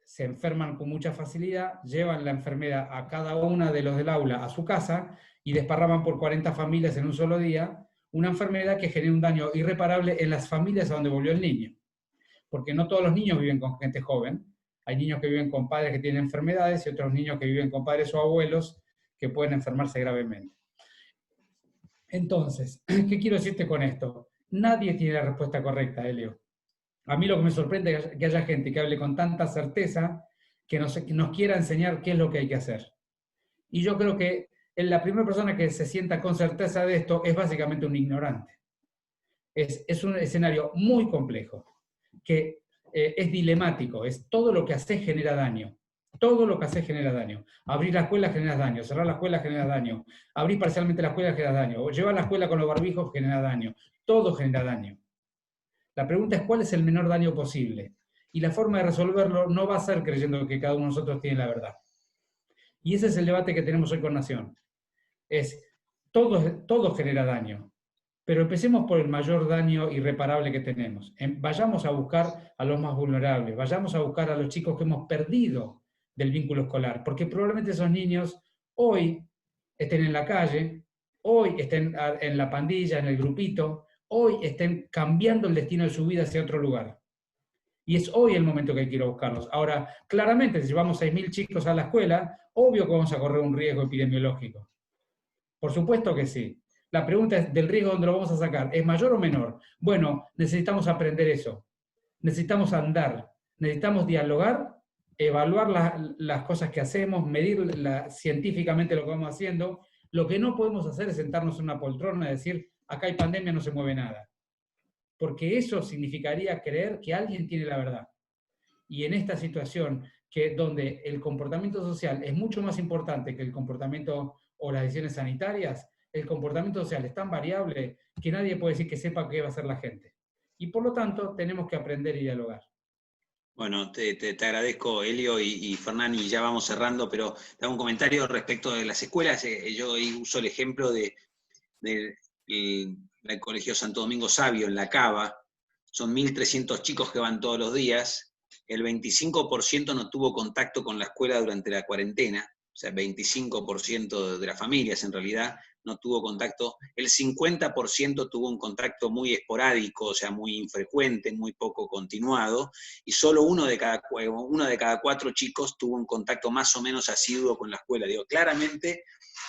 se enferman con mucha facilidad, llevan la enfermedad a cada una de los del aula a su casa y desparraman por 40 familias en un solo día, una enfermedad que genera un daño irreparable en las familias a donde volvió el niño. Porque no todos los niños viven con gente joven. Hay niños que viven con padres que tienen enfermedades y otros niños que viven con padres o abuelos que pueden enfermarse gravemente. Entonces, ¿qué quiero decirte con esto? Nadie tiene la respuesta correcta, Elio. A mí lo que me sorprende es que haya gente que hable con tanta certeza que nos quiera enseñar qué es lo que hay que hacer. Y yo creo que la primera persona que se sienta con certeza de esto es básicamente un ignorante. Es un escenario muy complejo, que es dilemático, es todo lo que haces genera daño. Todo lo que haces genera daño. Abrir la escuela genera daño, cerrar la escuela genera daño, abrir parcialmente la escuela genera daño, o llevar la escuela con los barbijos genera daño. Todo genera daño. La pregunta es cuál es el menor daño posible. Y la forma de resolverlo no va a ser creyendo que cada uno de nosotros tiene la verdad. Y ese es el debate que tenemos hoy con Nación. Todo genera daño, pero empecemos por el mayor daño irreparable que tenemos. Vayamos a buscar a los más vulnerables, vayamos a buscar a los chicos que hemos perdido del vínculo escolar, porque probablemente esos niños hoy estén en la calle, hoy estén en la pandilla, en el grupito, hoy estén cambiando el destino de su vida hacia otro lugar. Y es hoy el momento que hay que ir a buscarlos. Ahora, claramente, si llevamos 6.000 chicos a la escuela, obvio que vamos a correr un riesgo epidemiológico. Por supuesto que sí. La pregunta es, ¿del riesgo dónde lo vamos a sacar? ¿Es mayor o menor? Bueno, necesitamos aprender eso. Necesitamos andar. Necesitamos dialogar, evaluar las cosas que hacemos, medir científicamente lo que vamos haciendo. Lo que no podemos hacer es sentarnos en una poltrona y decir, acá hay pandemia, no se mueve nada. Porque eso significaría creer que alguien tiene la verdad. Y en esta situación, donde el comportamiento social es mucho más importante que el comportamiento o las decisiones sanitarias, el comportamiento social es tan variable que nadie puede decir que sepa qué va a hacer la gente. Y por lo tanto, tenemos que aprender y dialogar. Bueno, te agradezco, Elio y Fernán, y ya vamos cerrando, pero te hago un comentario respecto de las escuelas. Yo uso el ejemplo del Colegio Santo Domingo Sabio en La Cava. Son 1.300 chicos que van todos los días. El 25% no tuvo contacto con la escuela durante la cuarentena, o sea, 25% de las familias en realidad no tuvo contacto, el 50% tuvo un contacto muy esporádico, o sea, muy infrecuente, muy poco continuado, y solo uno de cada 4 chicos tuvo un contacto más o menos asiduo con la escuela. Digo, claramente,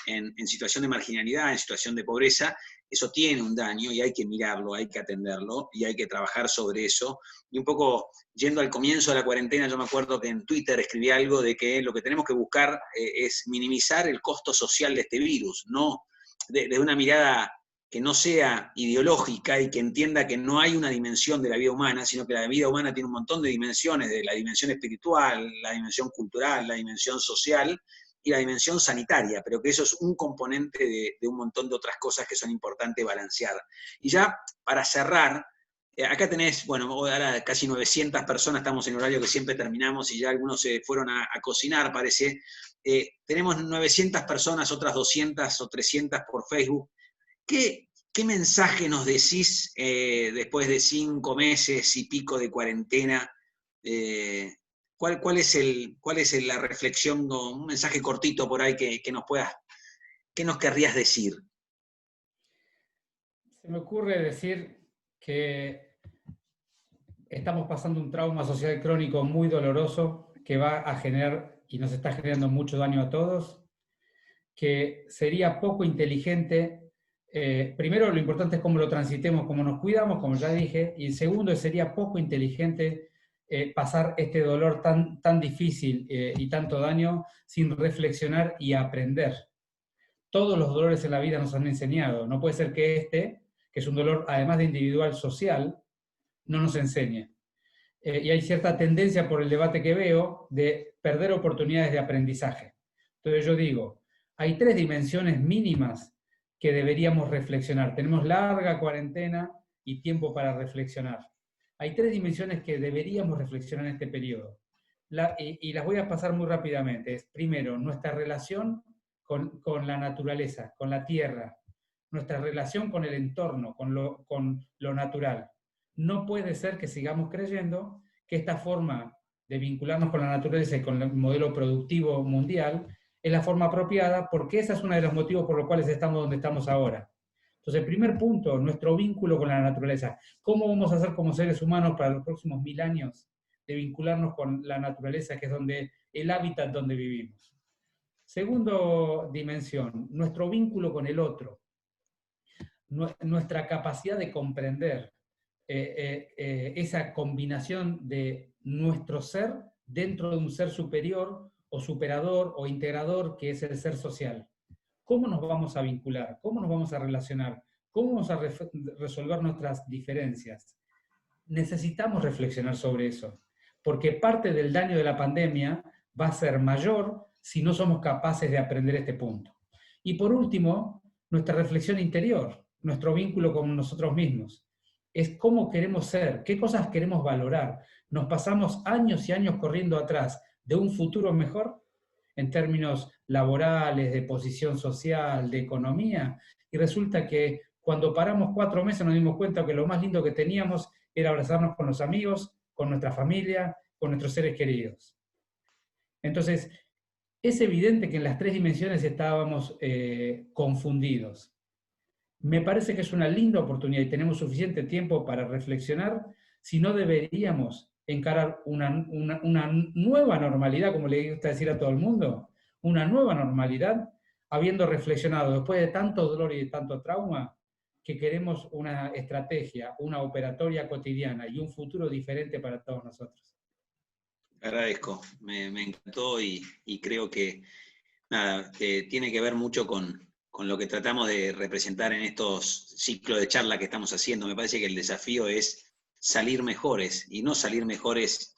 en situación de marginalidad, en situación de pobreza, eso tiene un daño y hay que mirarlo, hay que atenderlo y hay que trabajar sobre eso. Y un poco, yendo al comienzo de la cuarentena, yo me acuerdo que en Twitter escribí algo de que lo que tenemos que buscar es minimizar el costo social de este virus, no de una mirada que no sea ideológica y que entienda que no hay una dimensión de la vida humana, sino que la vida humana tiene un montón de dimensiones, de la dimensión espiritual, la dimensión cultural, la dimensión social, y la dimensión sanitaria, pero que eso es un componente de un montón de otras cosas que son importantes balancear. Y ya, para cerrar, acá tenés, bueno, ahora casi 900 personas, estamos en horario que siempre terminamos y ya algunos se fueron a cocinar, parece. Tenemos 900 personas, otras 200 o 300 por Facebook. ¿Qué mensaje nos decís después de 5 meses y pico de cuarentena? ¿Cuál es la reflexión, un mensaje cortito por ahí que nos querrías decir? Se me ocurre decir que estamos pasando un trauma social crónico muy doloroso que va a generar, y nos está generando mucho daño a todos, que sería poco inteligente. Primero, lo importante es cómo lo transitemos, cómo nos cuidamos, como ya dije, y segundo, sería poco inteligente pasar este dolor tan difícil y tanto daño sin reflexionar y aprender. Todos los dolores en la vida nos han enseñado. No puede ser que que es un dolor además de individual, social, no nos enseñe. Y hay cierta tendencia por el debate que veo de perder oportunidades de aprendizaje. Entonces yo digo, hay 3 dimensiones mínimas que deberíamos reflexionar. Tenemos larga cuarentena y tiempo para reflexionar. Hay 3 dimensiones que deberíamos reflexionar en este periodo. Y las voy a pasar muy rápidamente. Es, primero, nuestra relación con la naturaleza, con la tierra, nuestra relación con el entorno, con lo natural. No puede ser que sigamos creyendo que esta forma de vincularnos con la naturaleza y con el modelo productivo mundial es la forma apropiada, porque ese es uno de los motivos por los cuales estamos donde estamos ahora. Entonces, primer punto, nuestro vínculo con la naturaleza. ¿Cómo vamos a hacer como seres humanos para los próximos 1000 años de vincularnos con la naturaleza, que es el hábitat donde vivimos? Segunda dimensión, nuestro vínculo con el otro, nuestra capacidad de comprender esa combinación de nuestro ser dentro de un ser superior o superador o integrador que es el ser social. ¿Cómo nos vamos a vincular? ¿Cómo nos vamos a relacionar? ¿Cómo vamos a resolver nuestras diferencias? Necesitamos reflexionar sobre eso, porque parte del daño de la pandemia va a ser mayor si no somos capaces de aprender este punto. Y por último, nuestra reflexión interior, nuestro vínculo con nosotros mismos. Es cómo queremos ser, qué cosas queremos valorar. Nos pasamos años y años corriendo atrás de un futuro mejor en términos laborales, de posición social, de economía, y resulta que cuando paramos 4 meses nos dimos cuenta que lo más lindo que teníamos era abrazarnos con los amigos, con nuestra familia, con nuestros seres queridos. Entonces, es evidente que en las 3 dimensiones estábamos confundidos. Me parece que es una linda oportunidad y tenemos suficiente tiempo para reflexionar si no deberíamos encarar una nueva normalidad, como le gusta decir a todo el mundo, una nueva normalidad, habiendo reflexionado después de tanto dolor y de tanto trauma, que queremos una estrategia, una operatoria cotidiana y un futuro diferente para todos nosotros. Agradezco, me encantó y creo que nada, tiene que ver mucho con lo que tratamos de representar en estos ciclos de charla que estamos haciendo. Me parece que el desafío es salir mejores, y no salir mejores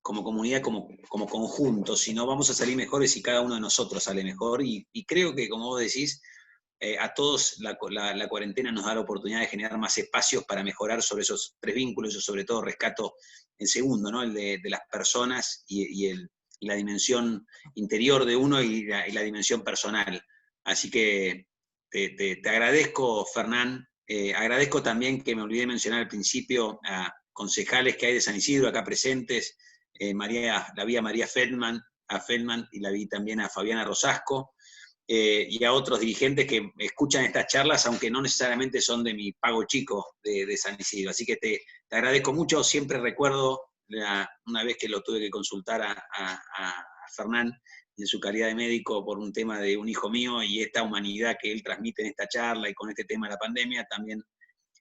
como comunidad, como conjunto, sino vamos a salir mejores si cada uno de nosotros sale mejor, y creo que, como vos decís, a todos la cuarentena nos da la oportunidad de generar más espacios para mejorar sobre esos 3 vínculos. Yo sobre todo rescato el segundo, ¿no? El de las personas y la dimensión interior de uno y la dimensión personal. Así que te agradezco, Fernán. Agradezco también, que me olvidé mencionar al principio, a concejales que hay de San Isidro acá presentes. La vi a María Feldman, y la vi también a Fabiana Rosasco. y a otros dirigentes que escuchan estas charlas, aunque no necesariamente son de mi pago chico de San Isidro. Así que te agradezco mucho, siempre recuerdo una vez que lo tuve que consultar a Fernán en su calidad de médico por un tema de un hijo mío, y esta humanidad que él transmite en esta charla y con este tema de la pandemia también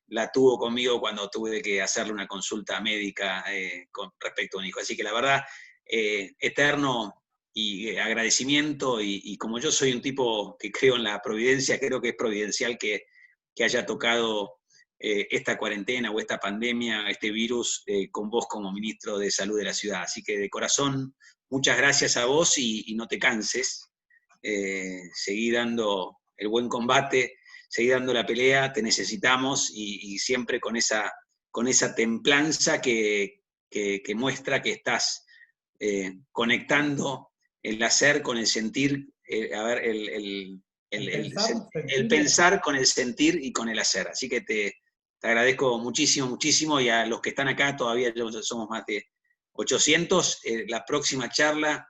la tuvo conmigo cuando tuve que hacerle una consulta médica con respecto a un hijo. Así que la verdad, eterno y agradecimiento, y como yo soy un tipo que creo en la providencia, creo que es providencial que haya tocado esta cuarentena o esta pandemia, este virus, con vos como ministro de Salud de la ciudad. Así que de corazón, muchas gracias a vos y no te canses. Seguí dando el buen combate, seguí dando la pelea, te necesitamos, y siempre con esa templanza que muestra que estás conectando el hacer con el sentir, el pensar con el sentir y con el hacer. Así que te agradezco muchísimo, muchísimo, y a los que están acá, todavía somos más de 800, la próxima charla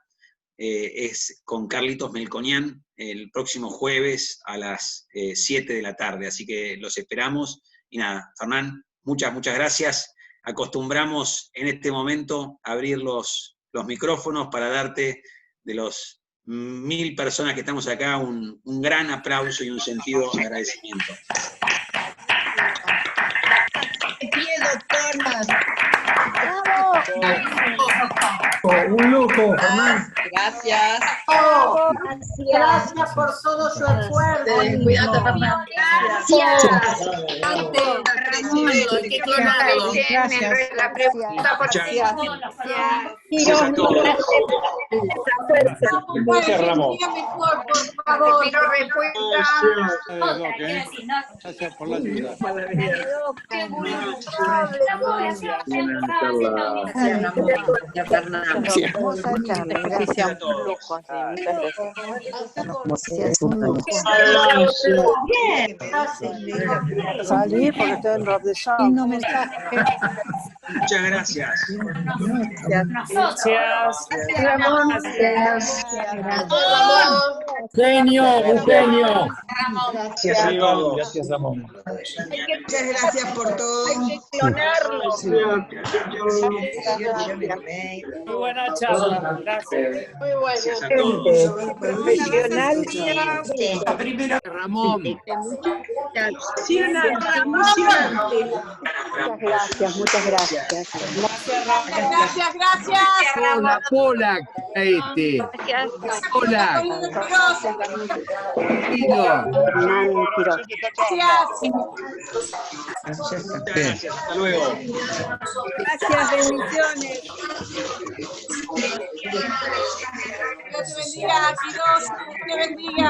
es con Carlitos Melconian, el próximo jueves a las 7 de la tarde, así que los esperamos. Y nada, Fernán, muchas gracias. Acostumbramos en este momento a abrir los micrófonos para darte, de los 1000 personas que estamos acá, un gran aplauso y un sentido agradecimiento. De pie, doctor. Un lujo, Fernán. Gracias. Gracias por todo su esfuerzo. Cuídate, Fernán. Gracias. La pregunta por Gracias a todos. Gracias, Ramón. Por favor. Gracias por la ayuda. Salir porque estoy en Rob de Shop. Muchas gracias. Genio, un genio. Gracias a todos. Gracias, Ramón. Muchas gracias por todo. Muy buena charla. Gracias. Gracias a todos. Profesional. Ramón. Muchas gracias. Hola, Polak. Hola. Gracias, hasta luego. Gracias, bendiciones. Dios te bendiga, Dios te bendiga.